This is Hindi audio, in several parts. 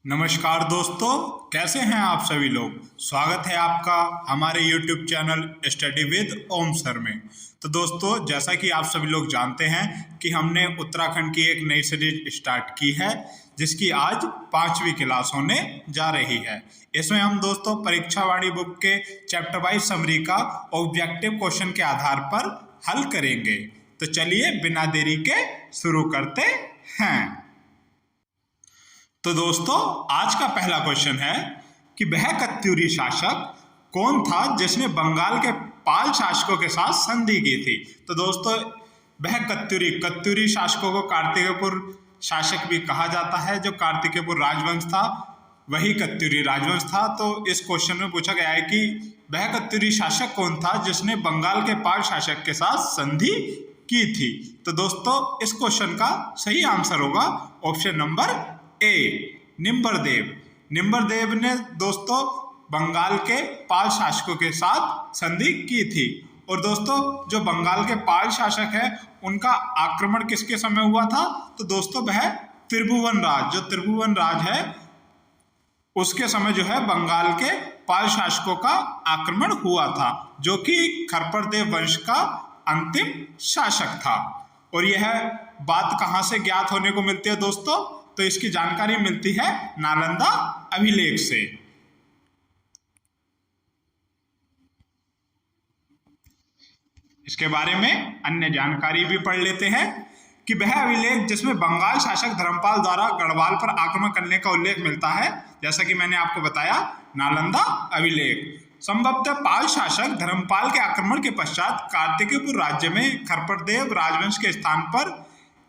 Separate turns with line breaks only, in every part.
नमस्कार दोस्तों, कैसे हैं आप सभी लोग। स्वागत है आपका हमारे YouTube channel study with Om sir में। तो दोस्तों, जैसा कि आप सभी लोग जानते हैं कि हमने उत्तराखंड की एक नई सीरीज स्टार्ट की है जिसकी आज 5वीं क्लास होने जा रही है। इसमें हम दोस्तों परीक्षा वाणी बुक के चैप्टर वाइज समरी का ऑब्जेक्टिव क्वेश्चन के आधार पर हल करेंगे। तो चलिए बिना देरी के शुरू करते हैं। तो दोस्तों, आज का पहला क्वेश्चन है कि वह कत्यूरी शासक कौन था जिसने बंगाल के पाल शासकों के साथ संधि की थी। तो दोस्तों, वह कत्यूरी शासकों को कार्तिकेयपुर शासक भी कहा जाता है। जो कार्तिकेयपुर राजवंश था वही कत्यूरी राजवंश था। तो इस क्वेश्चन में पूछा गया है कि वह कत्यूरी शासक कौन था जिसने बंगाल के पाल शासक के साथ संधि की थी। तो दोस्तों, इस क्वेश्चन का सही आंसर होगा ऑप्शन नंबर ए, निम्बरदेव। निम्बरदेव ने दोस्तों बंगाल के पाल शासकों के साथ संधि की थी। और दोस्तों, जो बंगाल के पाल शासक है उनका आक्रमण किसके समय हुआ था। तो दोस्तों, वह त्रिभुवन राज, जो त्रिभुवन राज है उसके समय जो है बंगाल के पाल शासकों का आक्रमण हुआ था, जो कि खरपरदेव वंश का अंतिम शासक था। और यह बात कहाँ से ज्ञात होने को मिलती है दोस्तों। तो इसकी जानकारी मिलती है नालंदा अभिलेख से। इसके बारे में अन्य जानकारी भी पढ़ लेते हैं कि वह अभिलेख जिसमें बंगाल शासक धर्मपाल द्वारा गढ़वाल पर आक्रमण करने का उल्लेख मिलता है, जैसा कि मैंने आपको बताया, नालंदा अभिलेख। संभवतः पाल शासक धर्मपाल के आक्रमण के पश्चात कार्तिकेयपुर राज्य में खरपरदेव राजवंश के स्थान पर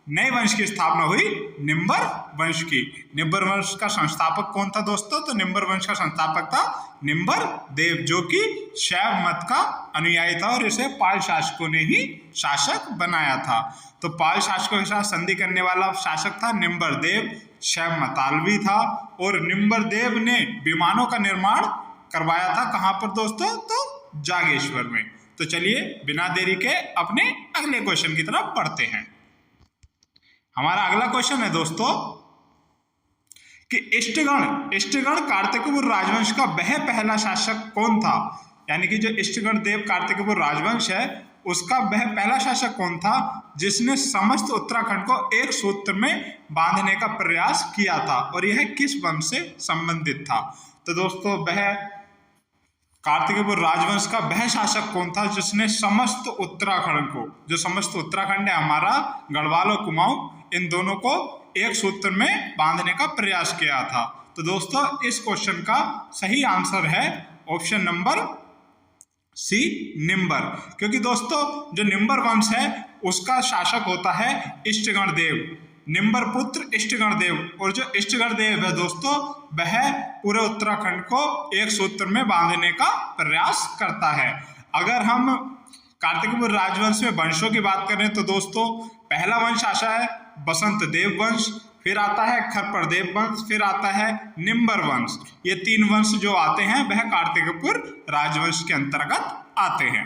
नए वंश की स्थापना हुई, निम्बर वंश की। निम्बर वंश का संस्थापक कौन था दोस्तों। तो निम्बर वंश का संस्थापक था निम्बर देव, जो कि शैव मत का अनुयायी था और इसे पाल शासकों ने ही शासक बनाया था। तो पाल शासकों के साथ संधि करने वाला शासक था निम्बर देव, शैव मतालवी था। और निम्बर देव ने विमानों का निर्माण करवाया था कहाँ पर दोस्तों। तो जागेश्वर में। तो चलिए बिना देरी के अपने अगले क्वेश्चन की तरफ बढ़ते हैं। हमारा अगला क्वेश्चन है दोस्तों कि इष्टगण कार्तिकेयपुर राजवंश का वह पहला शासक कौन था। यानी कि जो इष्टगण देव कार्तिकेयपुर राजवंश है उसका वह पहला शासक कौन था जिसने समस्त उत्तराखंड को एक सूत्र में बांधने का प्रयास किया था, और यह किस वंश से संबंधित था। तो दोस्तों, वह कार्तिकेयपुर राजवंश का वह शासक कौन था जिसने समस्त उत्तराखंड को, जो समस्त उत्तराखंड है हमारा, गढ़वाल और कुमाऊं, इन दोनों को एक सूत्र में बांधने का प्रयास किया था। तो दोस्तों, इस क्वेश्चन का सही आंसर है ऑप्शन नंबर सी, निम्बर। क्योंकि दोस्तों, जो निम्बर वंश है उसका शासक होता है इष्टगण देव, निम्बर पुत्र इष्टगण देव। और जो इष्टगण देव है दोस्तों, वह पूरे उत्तराखंड को एक सूत्र में बांधने का प्रयास करता है। अगर हम कार्तिकेयपुर राजवंश में वंशों की बात करें तो दोस्तों, पहला वंश आता है बसंत देव वंश, फिर आता है खरपरदेव वंश, फिर आता है निम्बर वंश। ये तीन वंश जो आते हैं वह कार्तिकेयपुर राजवंश के अंतर्गत आते हैं।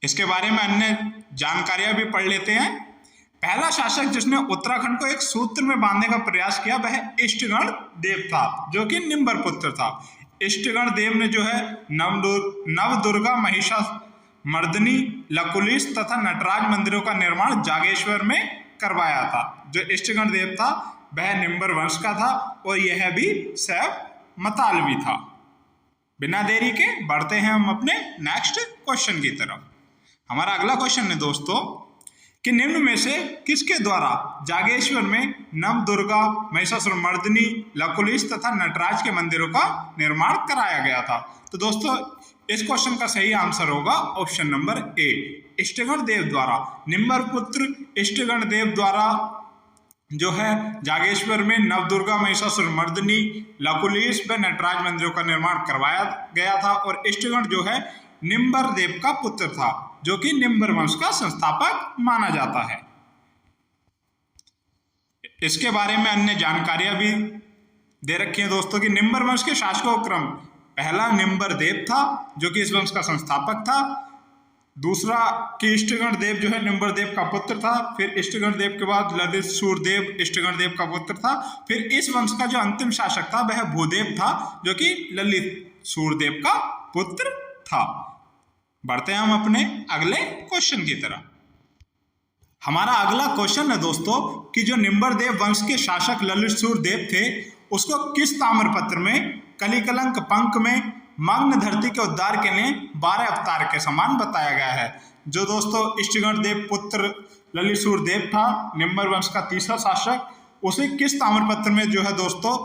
इसके बारे में अन्य जानकारियां भी पढ़ लेते हैं। पहला शासक जिसने उत्तराखंड को एक सूत्र में बांधने का प्रयास किया वह इष्टगण देव था, जो कि निम्बर पुत्र था। इष्टगण देव ने जो है नवदुर्गा, महिषामर्दिनी, लकुलिश तथा नटराज मंदिरों का निर्माण जागेश्वर में करवाया था। जो इष्टगण देव था वह निम्बर वंश का था और यह भी शैव मतालवी था। बिना देरी के बढ़ते हैं हम अपने नेक्स्ट क्वेश्चन की तरफ। हमारा अगला क्वेश्चन है दोस्तों कि निम्न में से किसके द्वारा जागेश्वर में नवदुर्गा, महिषासुरमर्दिनी, लकुलिश तथा नटराज के मंदिरों का निर्माण कराया गया था। तो दोस्तों, इस क्वेश्चन का सही आंसर होगा ऑप्शन नंबर ए, इष्टगण देव द्वारा। निम्बर पुत्र इष्टगण देव द्वारा जो है जागेश्वर में नवदुर्गा, महिषासुरमर्दिनी, लकुलिश व नटराज मंदिरों का निर्माण करवाया गया था। और इष्टगण जो है निम्बर देव का पुत्र था, जो कि निम्बर वंश का संस्थापक माना जाता है। इसके बारे में अन्य जानकारियां भी दे रखी है दोस्तों कि निम्बर वंश के शासकों क्रम, पहला निम्बर देव था जो कि इस वंश का संस्थापक था। दूसरा कि इष्टगण देव जो है निम्बरदेव का पुत्र था। फिर इष्टगण देव के बाद ललित सूरदेव इष्टगण देव का पुत्र था। फिर इस वंश का जो अंतिम शासक था वह भूदेव था, जो कि ललित सूरदेव का पुत्र था। बढ़ते हैं हम अपने अगले क्वेश्चन की तरफ। हमारा अगला क्वेश्चन है दोस्तों कि जो निम्बरदेव वंश के शासक ललित सूरदेव थे, उसको किस ताम्रपत्र में कलिकलंक पंक में मग्न धरती के उद्धार के लिए 12 अवतार के समान बताया गया है। जो दोस्तों इष्टगण देव पुत्र ललित सूरदेव था, निम्बर वंश का तीसरा शासक, उसे किस ताम्रपत्र में जो है दोस्तों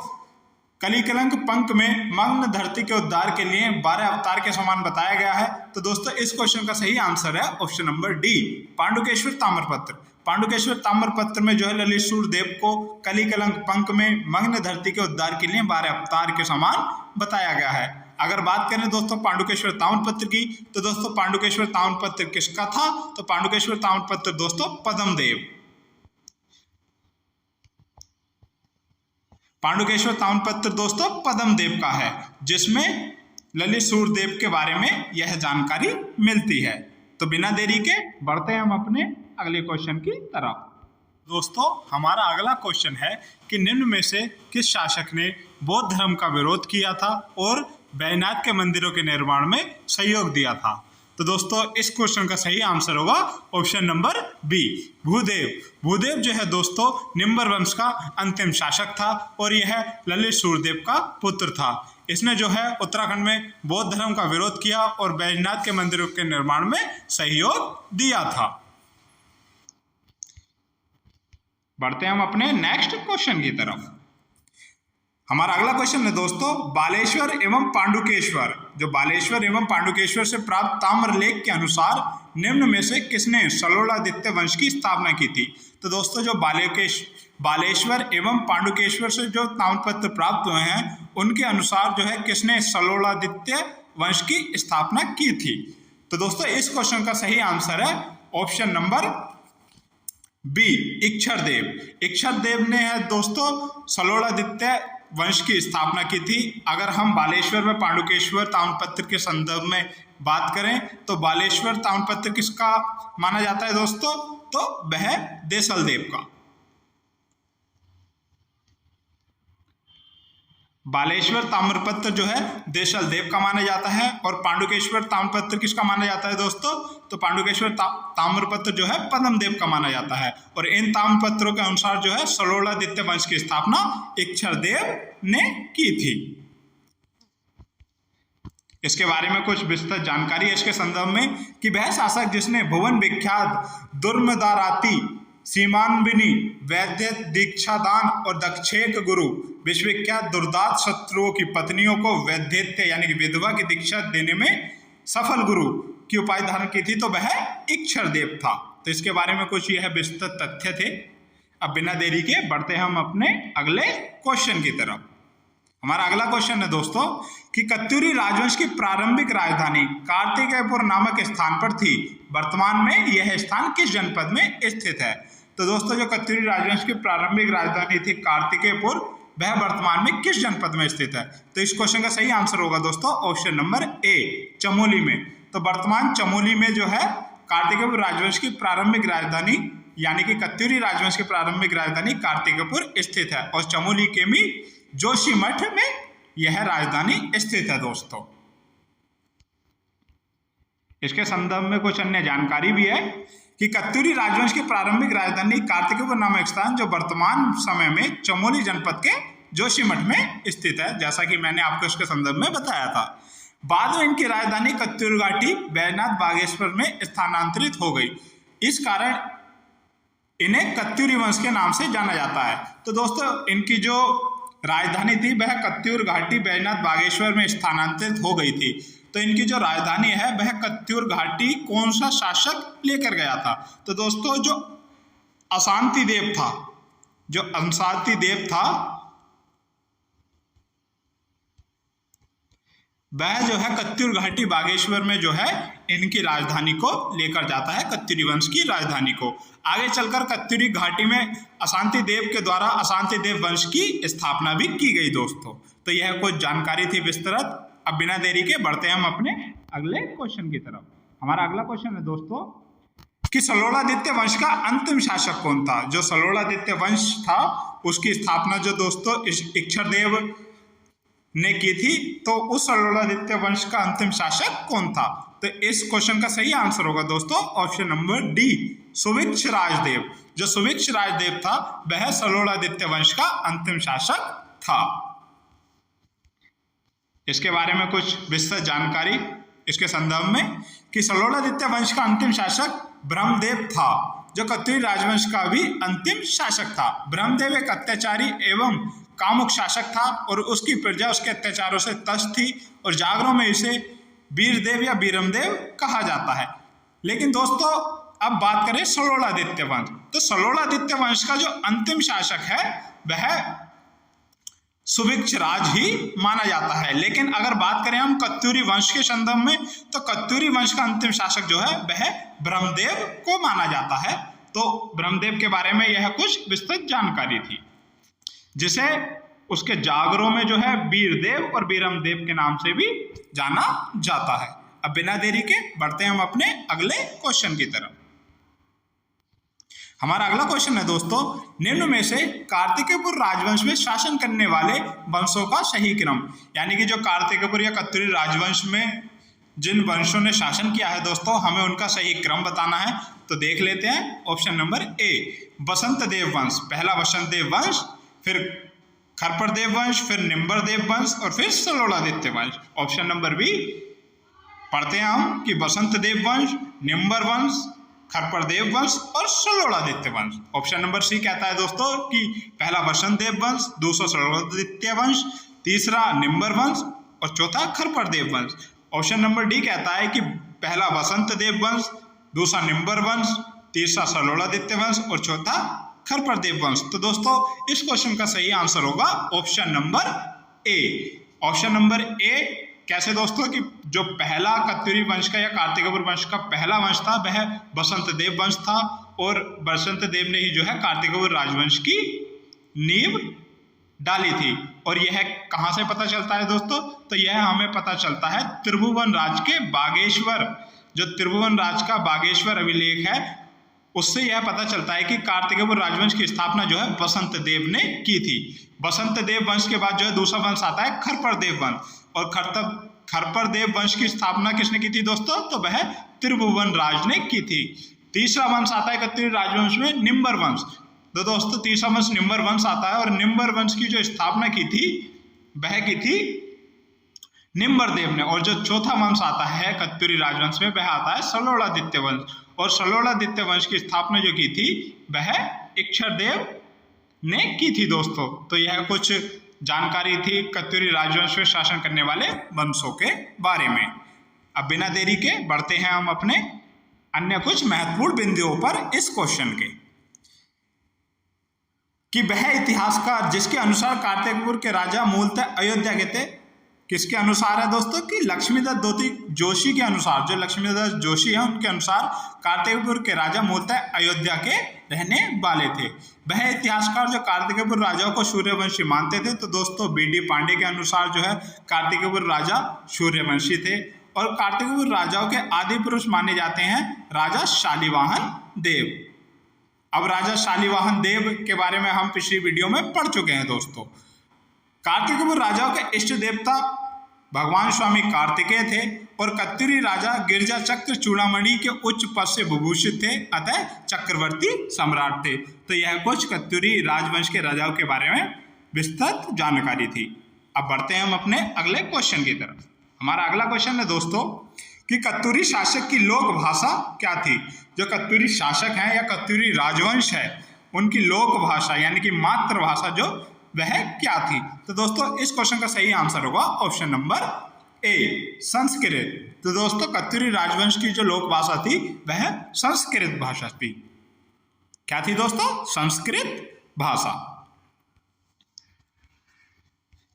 कलिकलंक पंक में मग्न धरती के उद्धार के लिए 12 अवतार के समान बताया गया है। तो दोस्तों इस क्वेश्चन का सही आंसर है ऑप्शन नंबर डी, पांडुकेश्वर ताम्रपत्र। पांडुकेश्वर ताम्रपत्र में जो है ललित सूरदेव को कलिकलंक पंक में मग्न धरती के उद्धार के लिए 12 अवतार के समान बताया गया है। अगर बात करें दोस्तों पांडुकेश्वर ताम्रपत्र की, तो दोस्तों पांडुकेश्वर ताम्रपत्र किसका था? तो पांडुकेश्वर ताम्रपत्र दोस्तों पद्मदेव, पांडुकेश्वर ताम्रपत्र दोस्तों पद्मदेव का है, जिसमें ललित सूरदेव के बारे में यह जानकारी मिलती है। तो बिना देरी के बढ़ते हैं हम अपने अगले क्वेश्चन की तरफ। दोस्तों हमारा अगला क्वेश्चन है कि निम्न में से किस शासक ने बौद्ध धर्म का विरोध किया था और बैजनाथ के मंदिरों के निर्माण में सहयोग दिया था? तो दोस्तों इस क्वेश्चन का सही आंसर होगा option number B, Bhudev. Bhudev जो है दोस्तों निम्बर वंश का अंतिम शासक था और यह ललित सूरदेव का पुत्र था। इसने जो है उत्तराखंड में बौद्ध धर्म का विरोध किया और बैजनाथ के मंदिरों के निर्माण में सहयोग दिया था। बढ़ते हैं हम अपने नेक्स्ट क्वेश्चन की तरफ। हमारा अगला क्वेश्चन है दोस्तों बालेश्वर एवं पांडुकेश्वर। जो बालेश्वर एवं पांडुकेश्वर से प्राप्त ताम्रलेख के अनुसार निम्न में से किसने सलोलादित्य वंश की स्थापना की थी? तो दोस्तों जो बालेश्वर एवं पांडुकेश्वर से जो ताम्रपत्र प्राप्त हुए हैं, उनके अनुसार जो है किसने सलोलादित्य वंश की स्थापना की थी? तो दोस्तों इस क्वेश्चन का सही आंसर है ऑप्शन नंबर बी, इक्षरदेव। इक्षरदेव ने है दोस्तों सलोलादित्य वंश की स्थापना की थी। अगर हम बालेश्वर में पांडुकेश्वर ताम्रपत्र के संदर्भ में बात करें तो बालेश्वर ताम्रपत्र किसका माना जाता है दोस्तों? तो वह देसल देव का। बालेश्वर ताम्रपत्र जो है देसल देव का माना जाता है और पांडुकेश्वर ताम्रपत्र किसका माना जाता है दोस्तों? तो पांडुकेश्वर ताम्रपत्र जो है पद्मदेव का माना जाता है। और इन ताम्रपत्रों के अनुसार जो है सलोलादित्य वंश की स्थापना इक्षरदेव ने की थी। इसके बारे में कुछ विस्तृत जानकारी है इसके संदर्भ में कि वह शासक जिसने भुवन विख्यात दुर्मदाराती सीमानबिनी वैद्य दीक्षादान और दक्षेक गुरु विश्वविख्यात दुर्दात शत्रुओं की पत्नियों को वैद्यत्य यानी कि विधवा की दीक्षा देने में सफल गुरु की उपाधि धारण की थी, तो वह इक्षरदेव था। तो इसके बारे में कुछ यह विस्तृत तथ्य थे। अब बिना देरी के बढ़ते हम अपने अगले क्वेश्चन की तरफ। हमारा अगला क्वेश्चन है दोस्तों कि कत्यूरी राजवंश की प्रारंभिक राजधानी कार्तिकेयपुर नामक स्थान पर थी। वर्तमान में यह स्थान किस जनपद में स्थित है? तो दोस्तों जो कत्यूरी राजवंश की प्रारंभिक राजधानी थी कार्तिकेयपुर, वह वर्तमान में किस जनपद में स्थित है? तो इस क्वेश्चन का सही आंसर होगा दोस्तों ऑप्शन नंबर ए, चमोली में। तो वर्तमान चमोली में जो है कार्तिकेयपुर राजवंश की प्रारंभिक राजधानी यानी कि कत्यूरी राजवंश की प्रारंभिक राजधानी कार्तिकेयपुर स्थित है और चमोली के मी जोशीमठ में यह राजधानी स्थित है दोस्तों। इसके संदर्भ में कुछ अन्य जानकारी भी है कि कत्यूरी राजवंश की प्रारंभिक राजधानी कार्तिकेयपुर नामक स्थान जो वर्तमान समय में चमोली जनपद के जोशीमठ में स्थित है, जैसा कि मैंने आपको इसके संदर्भ में बताया था। बाद में इनकी राजधानी कत्यूर घाटी बैजनाथ बागेश्वर में स्थानांतरित हो गई। इस कारण इन्हें कत्यूरी वंश के नाम से जाना जाता है। तो दोस्तों इनकी जो राजधानी थी वह कत्यूर घाटी बैजनाथ बागेश्वर में स्थानांतरित हो गई थी। तो इनकी जो राजधानी है वह कत्यूर घाटी कौन सा शासक लेकर गया था? तो दोस्तों जो अशांति देव था वह जो है कत्यूर घाटी बागेश्वर में जो है इनकी राजधानी को लेकर जाता है, कत्यूरी वंश की राजधानी को। आगे चलकर कत्यूरी घाटी में अशांति देव के द्वारा अशांति देव वंश की स्थापना भी की गई दोस्तों। तो यह कुछ जानकारी थी विस्तृत। अब बिना देरी के बढ़ते हैं हम अपने अगले क्वेश्चन की तरफ। हमारा अगला क्वेश्चन है दोस्तों कि सलोलादित्य वंश का अंतिम शासक कौन था। जो सलोलादित्य वंश था उसकी स्थापना जो दोस्तों इक्षरदेव ने की थी, तो उस सलोलादित्य वंश का अंतिम शासक कौन था। तो इस क्वेश्चन का सही आंसर होगा दोस्तों ऑप्शन नंबर डी, सुभिक्ष राजदेव। जो सुभिक्ष राजदेव था वह सलोलादित्य वंश का अंतिम शासक था। इसके बारे में कुछ विस्तृत जानकारी इसके संदर्भ में कि सलोलादित्य वंश का अंतिम शासक ब्रह्मदेव था, जो कत्यूरी राजवंश का भी अंतिम शासक था। ब्रह्मदेव एक अत्याचारी एवं कामुक शासक था और उसकी प्रजा उसके अत्याचारों से तस्त थी और जागरों में इसे वीरदेव या वीरमदेव कहा जाता है। लेकिन दोस्तों अब बात करें सलोलादित्य वंश, तो सलोलादित्य वंश का जो अंतिम शासक है वह सुभिक्ष राज ही माना जाता है। लेकिन अगर बात करें हम कत्यूरी वंश के संदर्भ में, तो कत्यूरी वंश का अंतिम शासक जो है वह ब्रह्मदेव को माना जाता है। तो ब्रह्मदेव के बारे में यह कुछ विस्तृत जानकारी थी, जिसे उसके जागरों में जो है वीरदेव और वीरमदेव के नाम से भी जाना जाता है। अब बिना देरी के बढ़ते हैं हम अपने अगले क्वेश्चन की तरफ। हमारा अगला क्वेश्चन है दोस्तों, निम्न में से कार्तिकेयपुर राजवंश में शासन करने वाले वंशों का सही क्रम, यानी कि जो कार्तिकेयपुर या कत्यूरी राजवंश में जिन वंशों ने शासन किया है दोस्तों, हमें उनका सही क्रम बताना है। तो देख लेते हैं। ऑप्शन नंबर ए बसंत देव वंश, पहला बसंत देव वंश, फिर खरपरदेव वंश, फिर निम्बरदेव वंश और फिर सलोलादित्य वंश। ऑप्शन नंबर बी पढ़ते हैं हम कि बसंत देव वंश, निम्बर वंश, खरपरदेव वंश और सलोलादित्य वंश। ऑप्शन नंबर सी कहता है दोस्तों कि पहला बसंत देव वंश, दूसरा सलोलादित्य वंश, तीसरा निम्बर वंश और चौथा खरपरदेव वंश। ऑप्शन नंबर डी कहता है कि पहला बसंत देव वंश, दूसरा निम्बर वंश, तीसरा सलोलादित्य वंश और चौथा खरपरदेव वंश। तो दोस्तों इस क्वेश्चन का सही आंसर होगा option number A. Option number A कैसे दोस्तों कि जो पहला कत्यूरी वंश का या कार्तिकेयपुर वंश का पहला वंश था वह बसंत देव वंश था और बसंत देव ने ही जो है कार्तिकेयपुर राजवंश की नींव डाली थी। और यह कहाँ से पता चलता है दोस्तों, तो यह हमें पता चलता है त्रिभुवन राज के बागेश्वर, जो त्रिभुवन राज का बागेश्वर अभिलेख है उससे यह पता चलता है कि कार्तिकेयपुर राजवंश की स्थापना जो है बसंत देव ने की थी। बसंत देव वंश के बाद जो है दूसरा वंश आता है खरपरदेव वंश, और खरपरदेव वंश की स्थापना किसने की थी दोस्तों, तो वह त्रिभुवन राज ने की थी। तीसरा वंश आता है कत्यूरी राजवंश में निम्बर वंश। तो दोस्तों तीसरा वंश निम्बर वंश आता है और निम्बर वंश की जो स्थापना की थी वह की थी निम्बरदेव ने। और जो चौथा वंश आता है कत्यूरी राजवंश में वह आता है सलोलादित्य वंश, और सलोलादित्य वंश की स्थापना जो की थी वह इक्षरदेव ने की थी दोस्तों। तो यह कुछ जानकारी थी कत्यूरी राजवंश में शासन करने वाले वंशों के बारे में। अब बिना देरी के बढ़ते हैं हम अपने अन्य कुछ महत्वपूर्ण बिंदुओं पर इस क्वेश्चन के कि वह इतिहासकार जिसके अनुसार कार्तिकेयपुर के राजा मूलतः अयोध्या के थे, किसके अनुसार है दोस्तों कि लक्ष्मीदत्त जोशी के अनुसार, जो लक्ष्मीदत्त जोशी है उनके अनुसार कार्तिकेयपुर के राजा मूलतः अयोध्या के रहने वाले थे। वह इतिहासकार जो कार्तिकेयपुर राजाओं को सूर्यवंशी मानते थे, तो दोस्तों बी.डी. पांडे के अनुसार जो है कार्तिकेयपुर राजा सूर्यवंशी थे। और कार्तिकेयपुर राजाओं के आदि पुरुष माने जाते हैं राजा शालिवाहन देव। अब राजा शालिवाहन देव के बारे में हम पिछली वीडियो में पढ़ चुके हैं दोस्तों। कार्तिकेयपुर राजाओं के इष्ट देवता भगवान स्वामी कार्तिकेय थे और कत्यूरी राजा गिरजा चक्र चूड़ामणि के उच्च पद से विभूषित थे, अतः चक्रवर्ती सम्राट थे। तो यह कुछ कत्यूरी राजवंश के राजाओं के बारे में विस्तृत जानकारी थी। अब बढ़ते हैं हम अपने अगले क्वेश्चन की तरफ। हमारा अगला क्वेश्चन है दोस्तों कि कत्यूरी शासक की लोक भाषा क्या थी। जो कत्यूरी शासक हैं या कत्यूरी राजवंश है उनकी लोक भाषा यानी कि मातृभाषा जो वह क्या थी। तो दोस्तों इस क्वेश्चन का सही आंसर होगा ऑप्शन नंबर ए संस्कृत। तो दोस्तों कत्यूरी राजवंश की जो लोक भाषा थी वह संस्कृत भाषा थी। क्या थी दोस्तों, संस्कृत भाषा।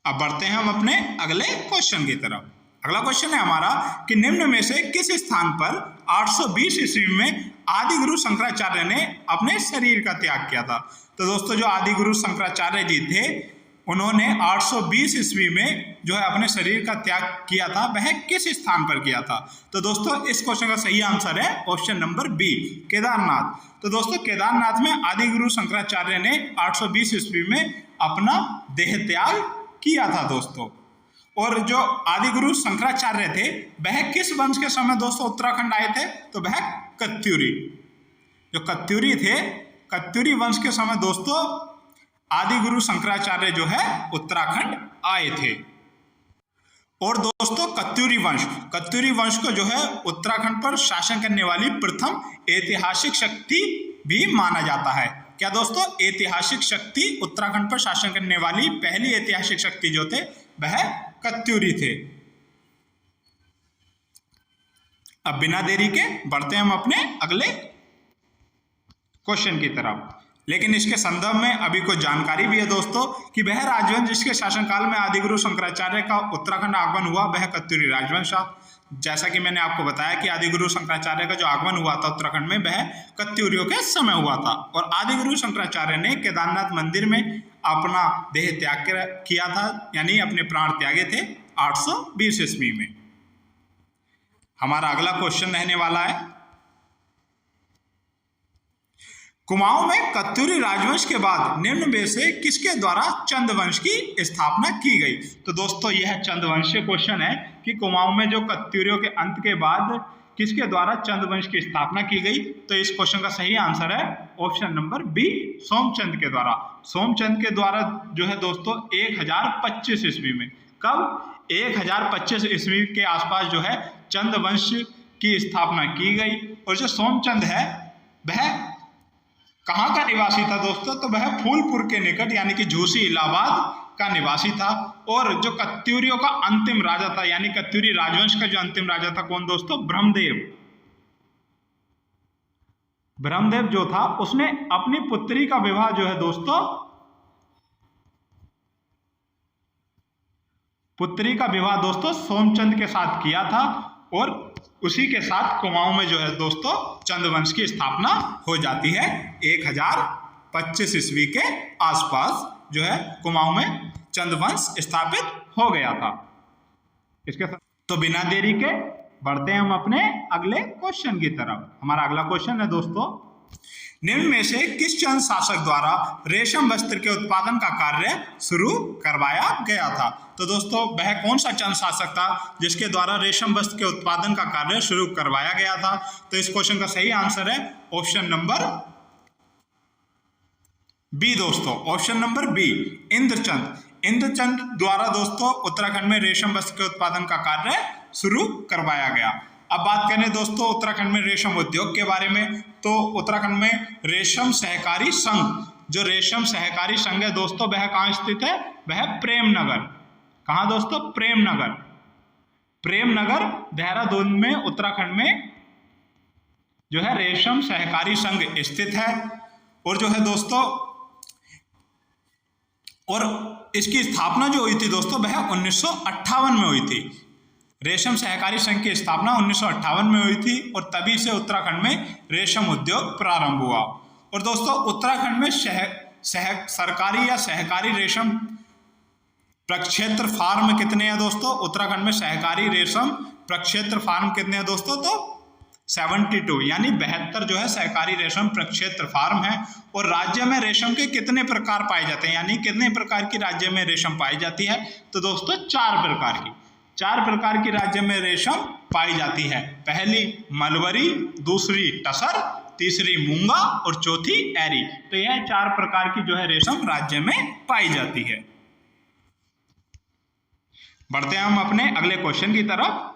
अब बढ़ते हैं हम अपने अगले क्वेश्चन की तरफ। अगला क्वेश्चन है हमारा कि निम्न में से किस स्थान पर 820 ईस्वी में आदि गुरु शंकराचार्य ने अपने शरीर का त्याग किया था। तो दोस्तों जो आदि गुरु शंकराचार्य जी थे उन्होंने 820 ईस्वी में जो है अपने शरीर का त्याग किया था, वह किस स्थान पर किया था? तो दोस्तों इस क्वेश्चन का सही आंसर है ऑप्शन नंबर बी, केदारनाथ। तो दोस्तों केदारनाथ में आदि गुरु शंकराचार्य ने 820 ईस्वी में अपना देह त्याग किया था दोस्तों। और जो आदि गुरु शंकराचार्य थे वह किस वंश के समय दोस्तों उत्तराखंड आए थे? तो वह कत्यूरी, जो कत्यूरी थे, कत्यूरी वंश के समय दोस्तों आदि गुरु शंकराचार्य जो है उत्तराखंड आए थे। और दोस्तों कत्यूरी वंश को जो है उत्तराखंड पर शासन करने वाली प्रथम ऐतिहासिक शक्ति भी माना जाता है। क्या दोस्तों? ऐतिहासिक शक्ति, उत्तराखंड पर शासन करने वाली पहली ऐतिहासिक शक्ति जो थे वह कत्यूरी थे। अब बिना देरी के बढ़ते हैं हम अपने अगले क्वेश्चन की तरफ। लेकिन इसके संदर्भ में अभी कुछ जानकारी भी है दोस्तों कि वह राजवंश जिसके शासनकाल में आदिगुरु शंकराचार्य का उत्तराखंड आगमन हुआ वह कत्यूरी राजवंश था। जैसा कि मैंने आपको बताया कि आदिगुरु शंकराचार्य का जो आगमन हुआ था उत्तराखंड में वह कत्यूरियों के समय हुआ था। और आदिगुरु शंकराचार्य ने केदारनाथ मंदिर में अपना देह त्याग किया था, यानी अपने प्राण त्यागे थे 820 ईस्वी में। हमारा अगला क्वेश्चन रहने वाला है, कुमाऊं में कत्यूरी राजवंश के बाद निम्न में से किसके द्वारा चंद वंश की स्थापना की गई? तो दोस्तों यह चंद वंशीय क्वेश्चन है कि कुमाऊं में जो कत्यूरियों के अंत के बाद किसके द्वारा चंद वंश की स्थापना की गई? तो इस क्वेश्चन का सही आंसर है ऑप्शन नंबर बी, सोमचंद के द्वारा। सोमचंद के द्वारा जो है दोस्तों 1025 ईस्वी में, कब? 1025 ईस्वी के आसपास जो है चंद वंश की स्थापना की गई। और जो सोमचंद है वह कहाँ का निवासी था दोस्तों? तो वह फूलपुर के निकट यानी कि झूसी इलाहाबाद का निवासी था। और जो कत्यूरियों का अंतिम राजा था, यानी कत्यूरी राजवंश का जो अंतिम राजा था कौन दोस्तों? ब्रह्मदेव। ब्रह्मदेव जो था उसने अपनी पुत्री का विवाह जो है दोस्तों, पुत्री का विवाह दोस्तों सोमचंद के साथ किया था। और उसी के साथ कुमाऊं में जो है दोस्तों चंद वंश की स्थापना हो जाती है। 1025 ईस्वी के आसपास जो है कुमाऊं में चंद वंश स्थापित हो गया था। इसके साथ तो बिना देरी के बढ़ते हैं हम अपने अगले क्वेश्चन की तरफ। हमारा अगला क्वेश्चन है दोस्तों, निम्न में से किस चंद शासक द्वारा रेशम वस्त्र के उत्पादन का कार्य शुरू करवाया गया था? तो दोस्तों वह कौन सा चंद शासक था जिसके द्वारा रेशम वस्त्र के उत्पादन का कार्य शुरू करवाया गया था? तो इस क्वेश्चन का सही आंसर है ऑप्शन नंबर बी दोस्तों, option number B, Indrachand. Indrachand द्वारा दोस्तों उत्तराखंड में रेशम वस्त्र के उत्पादन का कार्य शुरू करवाया गया। अब बात करें दोस्तों उत्तराखंड में रेशम उद्योग के बारे में, तो उत्तराखंड में रेशम सहकारी संघ, जो रेशम सहकारी संघ है दोस्तों वह कहाँ स्थित है? वह प्रेमनगर। कहाँ दोस्तों? प्रेमनगर। प्रेमनगर देहरादून में उत्तराखंड में जो है रेशम सहकारी संघ स्थित है। और जो है दोस्तों और इसकी स्थापना जो हुई थी दोस्तों वह 1958 में हुई थी। रेशम सहकारी संघ की स्थापना 1958 में हुई थी और तभी से उत्तराखंड में रेशम उद्योग प्रारंभ हुआ। और दोस्तों उत्तराखंड में सरकारी या सहकारी रेशम प्रक्षेत्र फार्म कितने हैं दोस्तों? उत्तराखंड में सहकारी रेशम प्रक्षेत्र फार्म कितने हैं दोस्तों? तो 72 यानी 72 जो है सहकारी रेशम प्रक्षेत्र फार्म है। और राज्य में रेशम के कितने प्रकार पाए जाते हैं, यानी कितने प्रकार की राज्य में रेशम पाई जाती है? तो दोस्तों 4 प्रकार की राज्य में रेशम पाई जाती है। पहली मलबरी, दूसरी टसर, तीसरी मूंगा और चौथी एरी। तो यह 4 प्रकार की जो है रेशम राज्य में पाई जाती है। बढ़ते हैं हम अपने अगले क्वेश्चन की तरफ।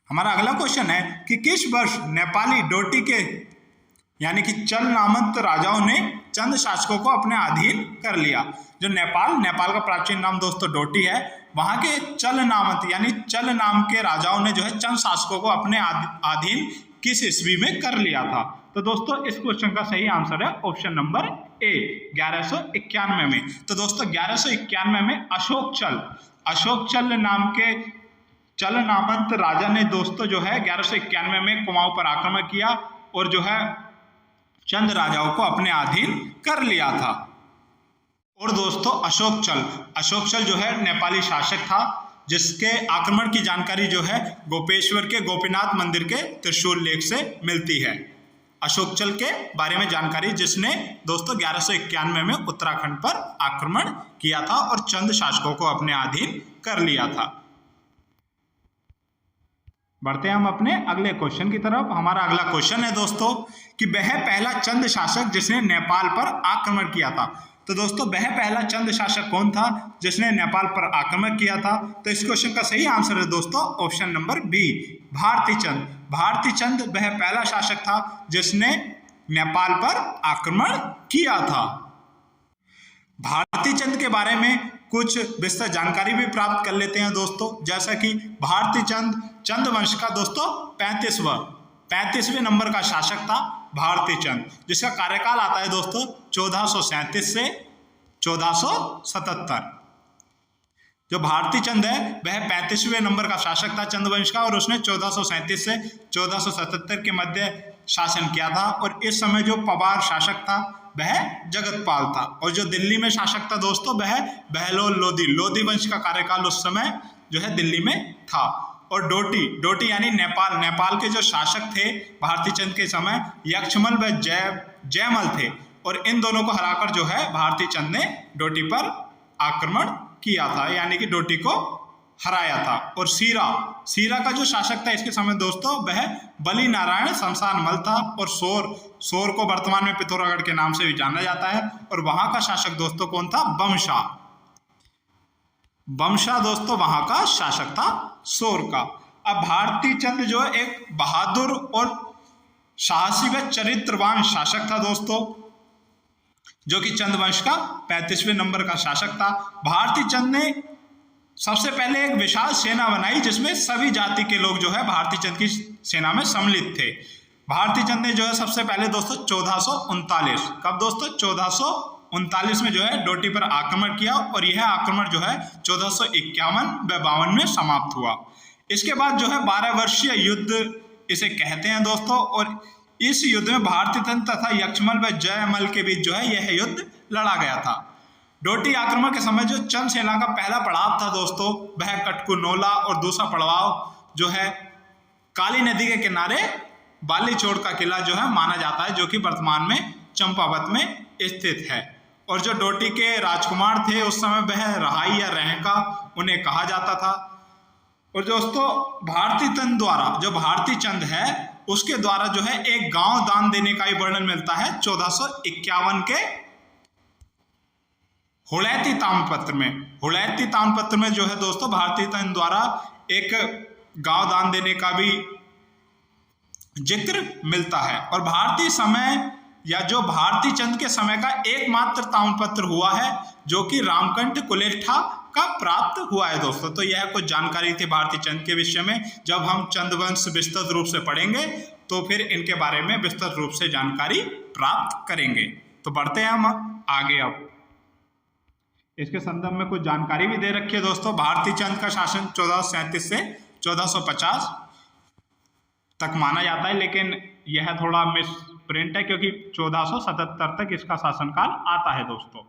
हमारा अगला क्वेश्चन है कि किस वर्ष नेपाली डोटी के यानी कि चल नामक राजाओं ने चंद शासकों को अपने अधीन कर लिया? जो नेपाल का प्राचीन नाम दोस्तों डोटी है, वहां के चल नामक यानी चल नाम के राजाओं ने जो है चंद शासकों को अपने अधीन किस ईस्वी में कर लिया था? तो दोस्तों इस क्वेश्चन का सही आंसर है ऑप्शन नंबर ए, 1191 में। तो दोस्तों 1191 में अशोक चल नाम के चल नामक राजा ने दोस्तों जो है 1191 में कुमाऊं पर आक्रमण किया और जो है चंद राजाओं को अपने अधीन कर लिया था। और दोस्तों अशोक चल जो है नेपाली शासक था, जिसके आक्रमण की जानकारी जो है गोपेश्वर के गोपीनाथ मंदिर के त्रिशूल लेख से मिलती है। अशोक चल के बारे में जानकारी, जिसने दोस्तों 1191 में उत्तराखंड पर आक्रमण किया था और चंद शासकों को अपने अधीन कर लिया था। बढ़ते हैं हम अपने अगले क्वेश्चन की तरफ। हमारा अगला क्वेश्चन है दोस्तों कि वह पहला चंद शासक जिसने नेपाल पर आक्रमण किया था। तो दोस्तों वह पहला चंद शासक कौन था जिसने नेपाल पर आक्रमण किया था? तो इस क्वेश्चन का सही आंसर है दोस्तों ऑप्शन नंबर बी, भारती चंद। भारती चंद वह पहला शासक था जिसने नेपाल पर आक्रमण किया था। भारती चंद के बारे में कुछ विस्तृत जानकारी भी प्राप्त कर लेते हैं दोस्तों, जैसा कि भारती चंद चंद वंश का दोस्तों 35वें नंबर का शासक था भारती चंद, जिसका कार्यकाल आता है दोस्तों 1437 से 1477। जो भारती चंद है वह 35वें नंबर का शासक था चंद वंश का, और उसने 1437 से 1477 के मध्य शासन किया था। और इस समय जो पवार शासक था वह जगतपाल था, और जो दिल्ली में शासक था दोस्तों वह बहलोल लोधी वंश का कार्यकाल उस समय जो है दिल्ली में था। और डोटी यानी नेपाल के जो शासक थे भारती चंद के समय यक्षमल व जयमल थे, और इन दोनों को हराकर जो है भारती चंद ने डोटी पर आक्रमण किया था, यानी कि डोटी को हराया था। और सीरा का जो शासक था इसके समय दोस्तों वह बलि नारायण शमशान मल था, और सोर को वर्तमान में पिथौरागढ़ के नाम से भी जाना जाता है। और वहां का शासक दोस्तों कौन था? बमशा दोस्तों वहां का शासक था सोर का। अब भारती चंद जो है एक बहादुर और साहसी व चरित्रवान शासक था दोस्तों, जो कि चंद वंश का 35वें नंबर का शासक था। भारती चंद ने सबसे पहले एक विशाल सेना बनाई जिसमें सभी जाति के लोग जो है भारती चंद की सेना में सम्मिलित थे। भारती चंद ने जो है सबसे पहले दोस्तों 1439, कब दोस्तों 1439 में जो है डोटी पर आक्रमण किया, और यह आक्रमण जो है 1451 व 52 में समाप्त हुआ। इसके बाद जो है 12 वर्षीय युद्ध इसे कहते हैं दोस्तों, और इस युद्ध में भारती चंद तथा यक्षमल व जयमल के बीच जो है यह युद्ध लड़ा गया था। डोटी आक्रमण के समय जो चंद सेना का पहला पड़ाव था दोस्तों वह कटकू नोला, और दूसरा पड़ाव जो है काली नदी के किनारे बालीचोड़ का किला जो है माना जाता है, जो कि वर्तमान में चंपावत में स्थित है। और जो डोटी के राजकुमार थे उस समय वह रहाई या रहका उन्हें कहा जाता था। और दोस्तों भारती चंद द्वारा, जो भारती चंद है उसके द्वारा जो है एक गांव दान देने का ही वर्णन मिलता है 1451 के हुलैती ताम्रपत्र में जो है दोस्तों भारती चंद द्वारा एक गांव दान देने का भी जिक्र मिलता है। और भारतीय समय या जो भारती चंद के समय का एकमात्र ताम्रपत्र हुआ है जो कि रामकंठ कुलेठा का प्राप्त हुआ है दोस्तों। तो यह कुछ जानकारी थी भारती चंद के विषय में। जब हम चंद वंश विस्तृत रूप से पढ़ेंगे तो फिर इनके बारे में विस्तृत रूप से जानकारी प्राप्त करेंगे। तो बढ़ते हैं हम आगे। अब इसके संदर्भ में कुछ जानकारी भी दे रखी है दोस्तों। भारती चंद का शासन 1437 से 1450 तक माना जाता है, लेकिन यह थोड़ा मिस प्रिंट है क्योंकि 1477 तक इसका शासनकाल आता है दोस्तों।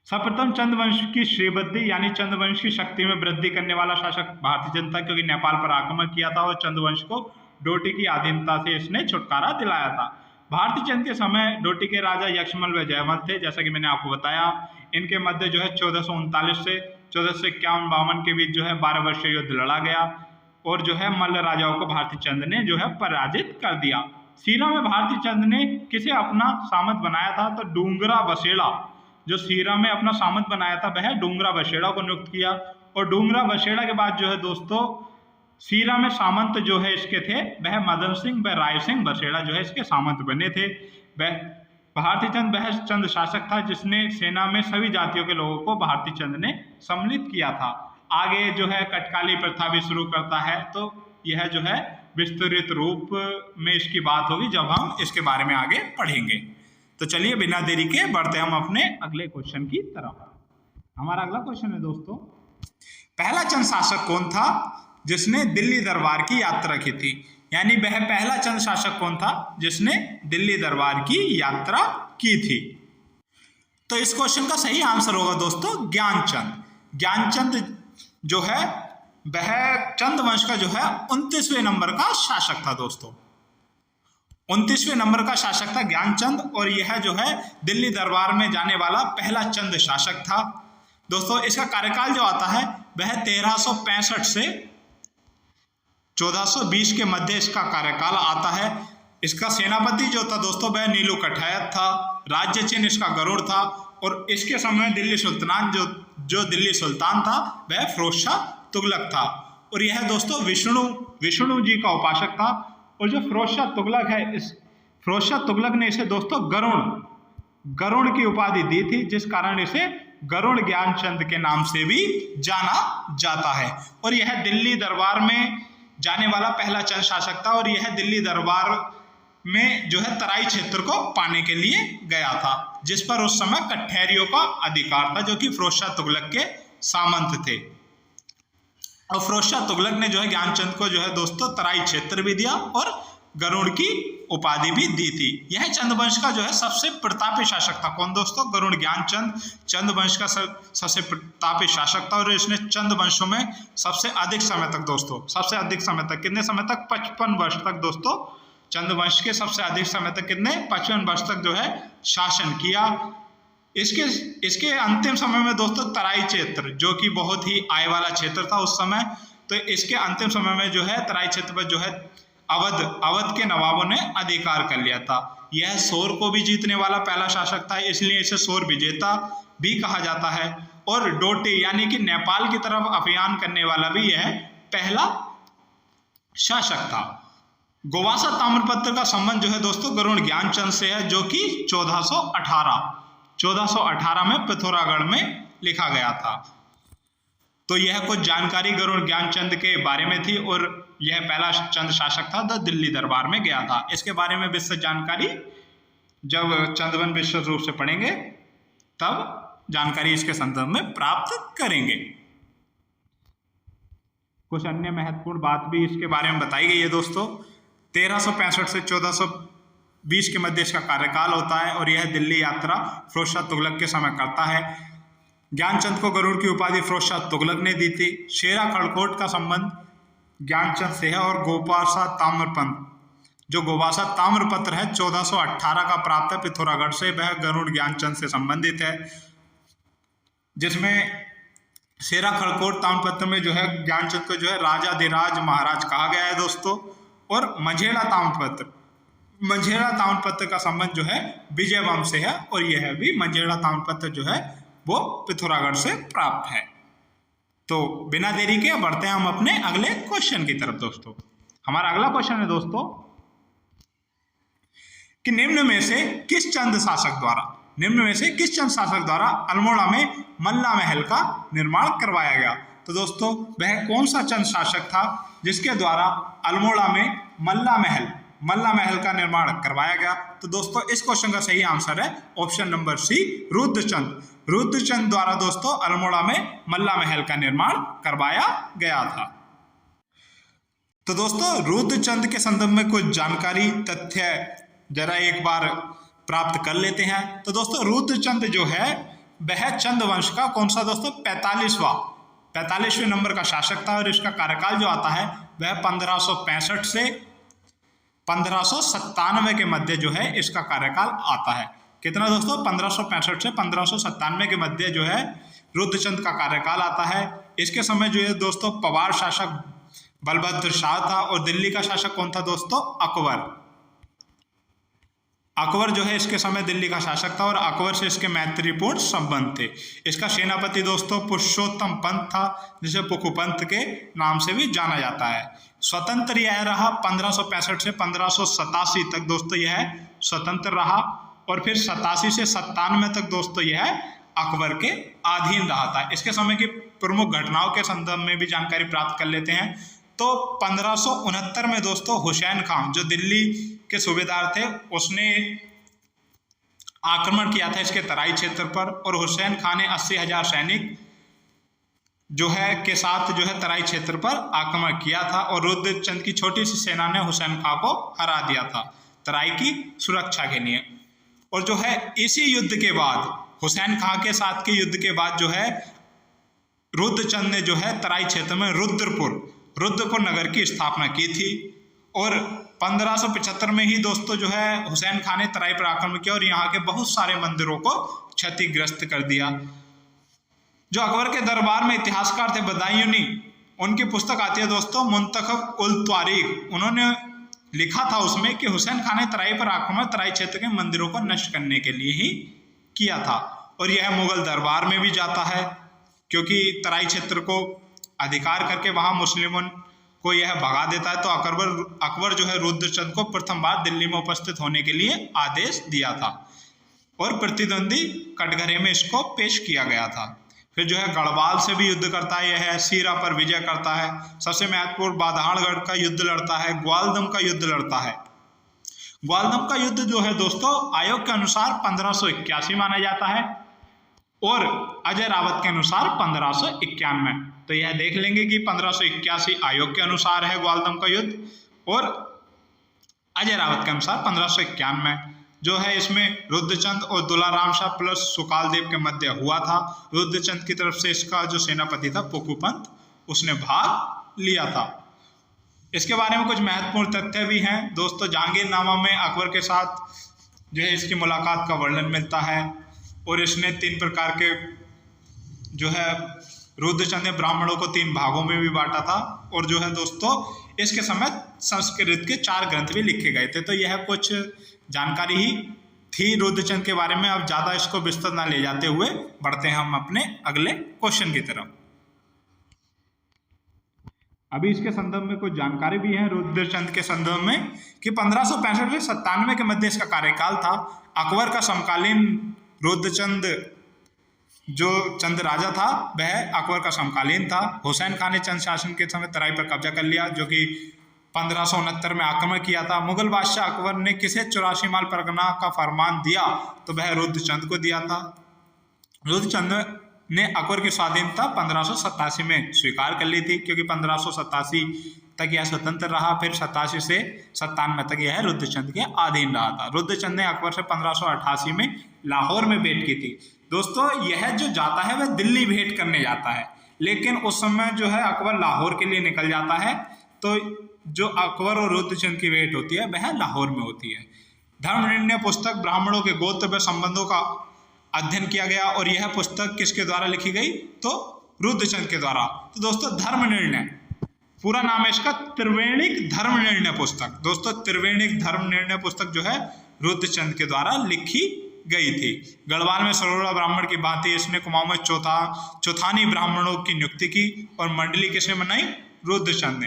सर्वप्रथम चंद वंश की श्रीवृद्धि यानी चंद वंश की शक्ति में वृद्धि करने वाला शासक भारती चंद था, क्योंकि नेपाल पर आक्रमण किया था और चंद वंश को डोटी की अधीनता से इसने छुटकारा दिलाया था। भारती चंद के समय डोटी के राजा यक्षमल व जयमल थे, जैसा कि मैंने आपको बताया। इनके मध्य जो है 1439 से 1451-52 के बीच जो है 12 वर्षीय युद्ध लड़ा गया, और जो है मल्ल राजाओं को भारती चंद ने जो है पराजित कर दिया। सीरा में भारती चंद ने किसे अपना सामंत बनाया था? तो डूंगरा बसेड़ा, जो सीरा में अपना सामंत बनाया था वह डूंगरा बसेड़ा को नियुक्त किया। और डूंगरा बसेड़ा के बाद जो है दोस्तों सीरा में सामंत जो है इसके थे वह मदन सिंह व राय सिंह बसेड़ा जो है इसके सामंत बने थे। वह भारती चंद वह चंद शासक था जिसने सेना में सभी जातियों के लोगों को भारती चंद ने सम्मिलित किया था। आगे जो है कटकाली प्रथा भी शुरू करता है, तो यह जो है विस्तृत रूप में इसकी बात होगी जब हम इसके बारे में आगे पढ़ेंगे। तो चलिए बिना देरी के बढ़ते हम अपने अगले क्वेश्चन की तरफ। हमारा अगला क्वेश्चन है दोस्तों, पहला चंद शासक कौन था जिसने दिल्ली दरबार की यात्रा की थी? यानी वह पहला चंद शासक कौन था जिसने दिल्ली दरबार की यात्रा की थी? तो इस क्वेश्चन का सही आंसर होगा दोस्तों ज्ञानचंद। ज्ञानचंद जो है वह चंद वंश का जो है 29वें नंबर का शासक था दोस्तों। 29वें नंबर का शासक था ज्ञानचंद, और यह जो है दिल्ली दरबार में जाने वाला पहला चंद शासक था दोस्तों। इसका कार्यकाल जो आता है वह 1365 से 1420 के मध्य इसका कार्यकाल आता है। इसका सेनापति जो था दोस्तों वह नीलू कठायत था। राज्य चिन्ह इसका गरुड़ था, और इसके समय दिल्ली सुल्तान जो दिल्ली सुल्तान था वह फिरोज शाह तुगलक था। और यह दोस्तों विष्णु जी का उपासक था। और जो फिरोज शाह तुगलक है, इस फिरोज शाह तुगलक ने इसे दोस्तों गरुड़ की उपाधि दी थी, जिस कारण इसे गरुड़ ज्ञानचंद के नाम से भी जाना जाता है। और यह दिल्ली दरबार में जाने वाला पहला चंद शासक था, और यह दिल्ली दरबार में जो है तराई क्षेत्र को पाने के लिए गया था, जिस पर उस समय कठहरियों का अधिकार था, जो कि फिरोज शाह तुगलक के सामंत थे। और फिरोज शाह तुगलक ने जो है ज्ञानचंद को जो है दोस्तों तराई क्षेत्र भी दिया और गरुड़ की उपाधि भी दी थी। यह चंद वंश का जो है सबसे प्रतापी शासक था। कौन दोस्तों? गरुड़ ज्ञानचंद चंद वंश का सबसे प्रतापी शासक था, और इसने चंद वंशों में सबसे अधिक समय तक दोस्तों, सबसे अधिक समय तक कितने समय तक? 55 वर्ष तक दोस्तों। चंद वंश के सबसे अधिक समय तक कितने? 55 वर्ष तक जो है शासन किया। इसके अंतिम समय में दोस्तों तराई क्षेत्र, जो कि बहुत ही आय वाला क्षेत्र था उस समय, तो इसके अंतिम समय में जो है तराई क्षेत्र पर जो है अवध के नवाबों ने अधिकार कर लिया था। यह सोर को भी जीतने वाला पहला शासक था, इसलिए इसे सोर विजेता भी कहा जाता है। और डोटी यानी कि नेपाल की तरफ अभियान करने वाला भी यह पहला शासक था। गोवासा ताम्रपत्र का संबंध जो है दोस्तों गरुड़ ज्ञानचंद से है, जो कि 1418 में पिथौरागढ़ में लिखा गया था। तो यह कुछ जानकारी गरुड़ ज्ञानचंद के बारे में थी, और यह पहला चंद शासक था जो दिल्ली दरबार में गया था। इसके बारे में विस्तृत जानकारी जब चंदवन विस्तृत रूप से पढ़ेंगे तब जानकारी इसके संदर्भ में प्राप्त करेंगे। कुछ अन्य महत्वपूर्ण बात भी इसके बारे में बताई गई है दोस्तों। 1365 से 1420 के मध्य इसका कार्यकाल होता है, और यह दिल्ली यात्रा फिरोज शाह तुगलक के समय करता है। ज्ञानचंद को गरुड़ की उपाधि फिरोज शाह तुगलक ने दी थी। शेरा खड़कोट का संबंध ज्ञानचंद से है, और गोवासा ताम्रपत्र, जो गोवासा ताम्रपत्र है 1418 का प्राप्त है पिथौरागढ़ से, वह गरुड़ ज्ञानचंद से संबंधित है। जिसमें शेरा खड़कोट ताम्रपत्र में जो है ज्ञानचंद को जो है राजाधिराज महाराज कहा गया है दोस्तों। और मंझेड़ा ताम्रपत्र का संबंध जो है विजय वंश से है, और यह भी मंझेड़ा ताम्रपत्र जो है वो पिथौरागढ़ से प्राप्त है। तो बिना देरी के बढ़ते हैं हम अपने अगले क्वेश्चन की तरफ दोस्तों। हमारा अगला क्वेश्चन है दोस्तों कि निम्न में से किस चंद शासक द्वारा अल्मोड़ा में मल्ला महल का निर्माण करवाया गया? तो दोस्तों वह कौन सा चंद शासक था जिसके द्वारा अल्मोड़ा में मल्ला महल का निर्माण करवाया गया? तो दोस्तों इस क्वेश्चन का सही आंसर है ऑप्शन नंबर सी, रुद्रचंद द्वारा दोस्तों अल्मोड़ा में मल्ला महल का निर्माण करवाया गया था। तो दोस्तों रुद्रचंद के संदर्भ में कुछ जानकारी तथ्य जरा एक बार प्राप्त कर लेते हैं। तो दोस्तों रुद्रचंद जो है वह चंद वंश का कौन सा दोस्तों 45वें नंबर का शासक था, और इसका कार्यकाल जो आता है वह 1565 से 1597 के मध्य जो है इसका कार्यकाल आता है। कितना दोस्तों? 1565 से 1597 के मध्य जो है रुद्रचंद का कार्यकाल आता है। इसके समय जो है दोस्तों पवार शासक बलभद्र शाह था, और दिल्ली का शासक कौन था दोस्तों? अकबर जो है इसके समय दिल्ली का शासक था, और अकबर से इसके मैत्रीपूर्ण संबंध थे। इसका सेनापति दोस्तों पुरुषोत्तम पंत था, जिसे पुखुपंत के नाम से भी जाना जाता है। स्वतंत्र यह रहा 1565 से 1587 तक दोस्तों यह स्वतंत्र रहा, और फिर 87 से 97 तक दोस्तों यह अकबर के अधीन रहा था। इसके समय की प्रमुख घटनाओं के संदर्भ में भी जानकारी प्राप्त कर लेते हैं। तो 1569 में दोस्तों हुसैन खान जो दिल्ली के सूबेदार थे, उसने आक्रमण किया था इसके तराई क्षेत्र पर, और हुसैन खान ने 80,000 सैनिक जो है के साथ जो है तराई क्षेत्र पर आक्रमण किया था, और रुद्रचंद की छोटी सी सेना ने हुसैन खान को हरा दिया था तराई की सुरक्षा के लिए। और जो है इसी युद्ध के बाद हुसैन खां के साथ के युद्ध के बाद जो है रुद्रचंद ने जो है तराई क्षेत्र में रुद्रपुर नगर की स्थापना की थी। और 1575 में ही दोस्तों जो है हुसैन खान ने तराई पर आक्रमण किया और यहाँ के बहुत सारे मंदिरों को क्षतिग्रस्त कर दिया। जो अकबर के दरबार में इतिहासकार थे बदायूनी, उनकी पुस्तक आती है दोस्तों मुंतखब उल तारीख। उन्होंने लिखा था उसमें कि हुसैन खान ने तराई पर आक्रमण तराई क्षेत्र के मंदिरों को नष्ट करने के लिए ही किया था। और यह मुगल दरबार में भी जाता है, क्योंकि तराई क्षेत्र को अधिकार करके वहां मुस्लिमों को यह भगा देता है। तो अकबर जो है रुद्रचंद को प्रथम बार दिल्ली में उपस्थित होने के लिए आदेश दिया था और प्रतिद्वंदी कटघरे में इसको पेश किया गया था। फिर जो है गढ़वाल से भी युद्ध करता है, यह सीरा पर विजय करता है। सबसे महत्वपूर्ण बाधाड़गढ़ का युद्ध लड़ता है, ग्वालदम का युद्ध लड़ता है। ग्वालदम का युद्ध जो है दोस्तों आयोग के अनुसार 1581 माना जाता है और अजय रावत के अनुसार 1591। तो यह देख लेंगे कि 1581 आयोग के अनुसार है ग्वालदम का युद्ध और अजय रावत के अनुसार 1591 जो है। इसमें रुद्रचंद और दुलाराम शाह प्लस सुकाल देव के मध्य हुआ था। रुद्रचंद की तरफ से इसका जो सेनापति था पुकुपंत, उसने भाग लिया था। इसके बारे में कुछ महत्वपूर्ण तथ्य भी हैं दोस्तों। जहांगीरनामा में अकबर के साथ जो है इसकी मुलाकात का वर्णन मिलता है और इसने 3 प्रकार के जो है रुद्रचंद ने ब्राह्मणों को 3 भागों में भी बांटा था। और जो है दोस्तों इसके समय संस्कृत के 4 ग्रंथ भी लिखे गए थे। तो यह कुछ जानकारी ही थी रुद्रचंद के बारे में। अब ज्यादा इसको विस्तृत ना ले जाते हुए बढ़ते हैं हम अपने अगले क्वेश्चन की तरफ। अभी इसके संदर्भ में कुछ जानकारी भी है रुद्रचंद के संदर्भ में कि 1565 से 97 के मध्य इसका कार्यकाल था। अकबर का समकालीन रुद्रचंद जो चंद राजा था वह अकबर का समकालीन था। हुसैन खान ने चंद शासन के समय तराई पर कब्जा कर लिया, जो कि 1569 में आक्रमण किया था। मुगल बादशाह अकबर ने किसे 84 माल परगना का फरमान दिया, तो वह रुद्रचंद को दिया था। रुद्रचंद ने अकबर की स्वाधीनता 1587 में स्वीकार कर ली थी, क्योंकि 1587 तक यह स्वतंत्र रहा। फिर 87 से 97 तक यह रुद्रचंद के अधीन रहा था। रुद्रचंद ने अकबर से 1588 में लाहौर में भेंट की थी। दोस्तों यह जो जाता है वह दिल्ली भेंट करने जाता है, लेकिन उस समय जो है अकबर लाहौर के लिए निकल जाता है। तो जो अकबर और रुद्रचंद की भेंट होती है वह लाहौर में होती है। धर्मनिर्णय पुस्तक ब्राह्मणों के गोत्र व संबंधों का अध्ययन किया गया और यह पुस्तक किसके द्वारा लिखी गई, तो रुद्रचंद के द्वारा। तो दोस्तों धर्मनिर्णय पूरा नाम है इसका त्रिवेणिक धर्मनिर्णय पुस्तक। दोस्तों त्रिवेणिक धर्मनिर्णय पुस्तक जो है रुद्रचंद के द्वारा लिखी गई थी। गढ़वाल में सरोरा ब्राह्मण की भांति इसने कुमाऊं में चौथानी ब्राह्मणों की नियुक्ति की और मंडली किसने बनाई, रुद्रचंद ने।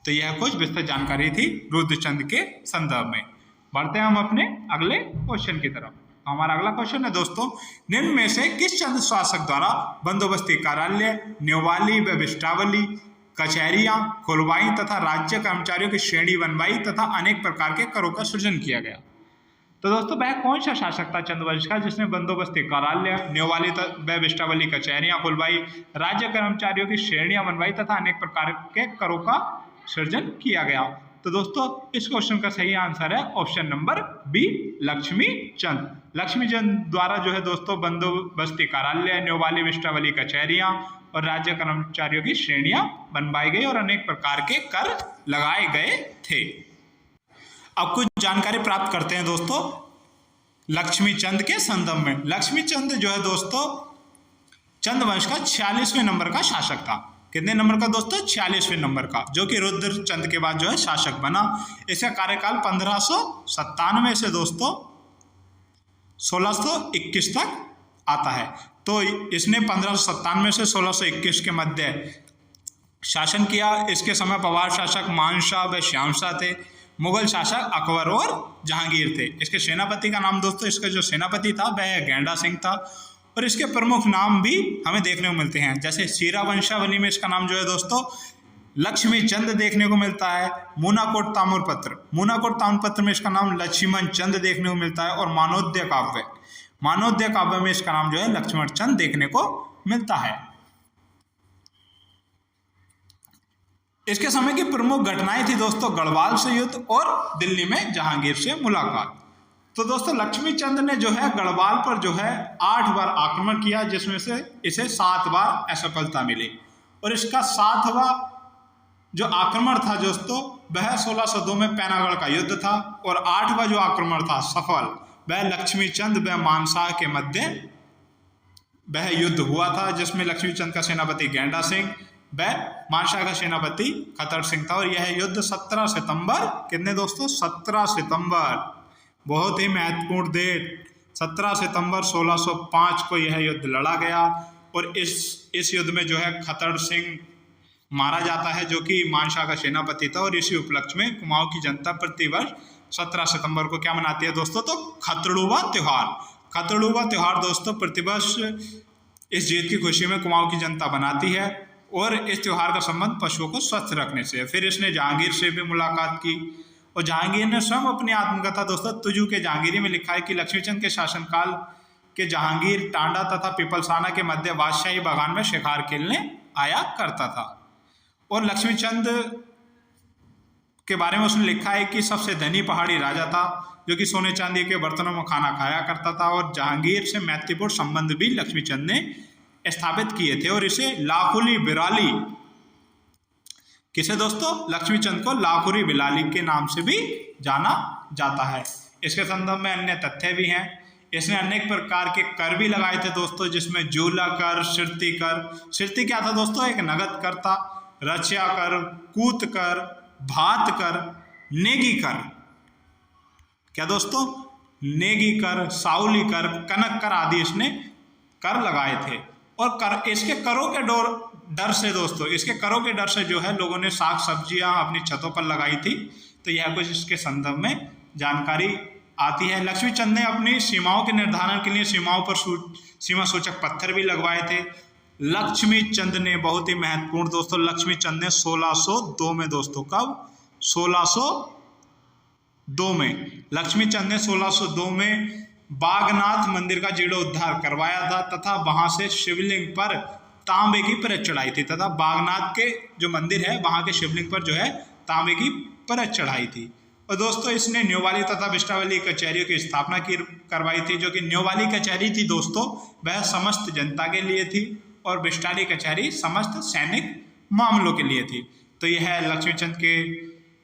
तो यह कुछ विस्तृत जानकारी थी रुद्रचंद के संदर्भ में। बढ़ते हैं हम अपने अगले क्वेश्चन की तरफ। हमारा अगला क्वेश्चन है दोस्तों, निम्न में से किस चंद शासक द्वारा बंदोबस्ती कार्यालय, न्योवाली व विष्टावली, कचहरियां खुलवाई तथा राज्य कर्मचारियों की श्रेणी बनवाई तथा अनेक प्रकार के करों का सृजन किया गया? तो दोस्तों वह कौन सा शासक था चंद्रवंश का जिसने बंदोबस्ती कार्यालय, न्योवाली व विष्टावली कचहरियां खुलवाई, राज्य कर्मचारियों की श्रेणियां बनवाई तथा अनेक प्रकार के करों का सृजन किया गया? तो दोस्तों इस क्वेश्चन का सही आंसर है ऑप्शन नंबर बी, लक्ष्मी चंद। लक्ष्मी चंद द्वारा जो है दोस्तों बंदोबस्ती कार्यालय, न्योवाली विष्टावली कचहरियां और राज्य कर्मचारियों की श्रेणियां बनवाई गई और अनेक प्रकार के कर लगाए गए थे। अब कुछ जानकारी प्राप्त करते हैं दोस्तों लक्ष्मी चंद के संदर्भ में। लक्ष्मी चंद जो है दोस्तों चंद्रवंश का 46वें नंबर का शासक था। कितने नंबर का दोस्तों? 46वें नंबर का, जो कि रुद्रचंद के बाद जो है शासक बना। इसका कार्यकाल 1597 से दोस्तों 1621 तक आता है। तो इसने 1597 से 1621 के मध्य शासन किया। इसके समय पवार शासक मानशाह व श्यामशाह थे। मुगल शासक अकबर और जहांगीर थे। इसके सेनापति का नाम दोस्तों, इसका जो सेनापति था वह गेंडा सिंह था और इसके प्रमुख नाम भी हमें देखने को मिलते हैं। जैसे शीरा वंशावली में इसका नाम जो है दोस्तों लक्ष्मी चंद देखने को मिलता है। मूनाकोट ताम्रपत्र में इसका नाम लक्ष्मण चंद देखने को मिलता है और मानोदय काव्य में इसका नाम जो है लक्ष्मण चंद देखने को मिलता है। इसके समय की प्रमुख घटनाएं थी दोस्तों गढ़वाल से युद्ध और दिल्ली में जहांगीर से मुलाकात। तो दोस्तों लक्ष्मी चंद ने जो है गढ़वाल पर जो है 8 बार आक्रमण किया, जिसमें से इसे 7 बार असफलता मिली। और इसका 7वां जो आक्रमण था दोस्तों वह 1602 में पैनागढ़ का युद्ध था। और 8वां जो आक्रमण था सफल, वह लक्ष्मी चंद व मानशाह के मध्य वह युद्ध हुआ था, जिसमें लक्ष्मी चंद का सेनापति गेंडा सिंह व मानशाह का सेनापति खतर सिंह था। और यह युद्ध 17 सितंबर कितने दोस्तों 17 सितंबर, बहुत ही महत्वपूर्ण डेट, 17 सितंबर 1605 को यह युद्ध लड़ा गया। और इस युद्ध में जो है खतर सिंह मारा जाता है, जो कि मानशाह का सेनापति था। और इसी उपलक्ष्य में कुमाऊं की जनता प्रतिवर्ष 17 सितंबर को क्या मनाती है दोस्तों, तो खतड़ुआ त्योहार। खतड़ुआ त्योहार दोस्तों प्रतिवर्ष इस जीत की खुशी में कुमाऊं की जनता बनाती है। और इस त्योहार का संबंध पशुओं को स्वस्थ रखने से है। फिर इसने जहांगीर से भी मुलाकात की, और जहांगीर ने स्वयं अपनी आत्मकथा दोस्तों तुजू के जहांगीरी में लिखा है कि लक्ष्मीचंद के शासनकाल के जहांगीर टांडा तथा पिपलसाना के मध्य बादशाही बागान में शिकार खेलने आया करता था। और लक्ष्मीचंद के बारे में उसने लिखा है कि सबसे धनी पहाड़ी राजा था, जो कि सोने चांदी के बर्तनों में खाना खाया करता था। और जहांगीर से मैत्रीपूर्ण संबंध भी लक्ष्मीचंद ने स्थापित किए थे। और इसे लाखुली बिराली, किसे दोस्तों, लक्ष्मीचंद को लाखुरी बिलाली के नाम से भी जाना जाता है। इसके संदर्भ में अन्य तथ्य भी हैं। इसने अनेक प्रकार के कर भी लगाए थे दोस्तों, जिसमें जूला कर, शिरती कर। शिरती क्या था दोस्तों, एक नगद कर था। रचिया कर, कूत कर, भात कर, नेगी कर, क्या दोस्तों, नेगी कर, साउली कर, कनक कर आदि इसने कर लगाए थे। और इसके करों के डर से दोस्तों, इसके करों के डर से जो है लोगों ने साग सब्जियां अपनी छतों पर लगाई थी। तो यह कुछ इसके संदर्भ में जानकारी आती है। लक्ष्मीचंद ने अपनी सीमाओं के निर्धारण के लिए सीमाओं पर सीमा सूचक पत्थर भी लगवाए थे। लक्ष्मीचंद ने, बहुत ही महत्वपूर्ण दोस्तों, लक्ष्मीचंद ने 1602 में दोस्तों, कब 1602 में लक्ष्मीचंद ने 1602 में बागनाथ मंदिर का जीर्णोद्धार करवाया था, तथा वहां से शिवलिंग पर तांबे की परत चढ़ाई थी। तथा बागनाथ के जो मंदिर है वहां के शिवलिंग पर जो है तांबे की परत चढ़ाई थी। और दोस्तों इसने न्योवाली तथा बिष्टावली कचहरियों की स्थापना करवाई थी। जो कि न्योवाली कचहरी थी दोस्तों वह समस्त जनता के लिए थी, और बिष्टाली कचहरी समस्त सैनिक मामलों के लिए थी। तो यह लक्ष्मीचंद के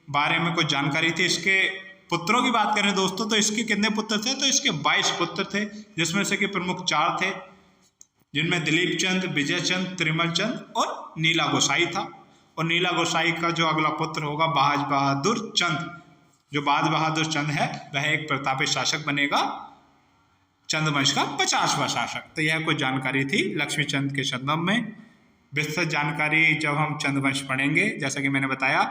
बारे में कुछ जानकारी थी। इसके पुत्रों की बात करें दोस्तों, तो इसके कितने पुत्र थे, तो इसके 22 पुत्र थे, जिसमें से कि प्रमुख 4 थे, जिनमें दिलीप चंद, विजय चंद, त्रिमल चंद और नीला गोसाई था। और नीला गोसाई का जो अगला पुत्र होगा बाज बहादुर चंद, जो बाज बहादुर चंद है वह एक प्रतापी शासक बनेगा, चंद्रवंश का 50वां शासक। तो यह कुछ जानकारी थी लक्ष्मीचंद के संदर्भ में। विस्तृत जानकारी जब हम चंद्रवंश पढ़ेंगे, जैसा कि मैंने बताया,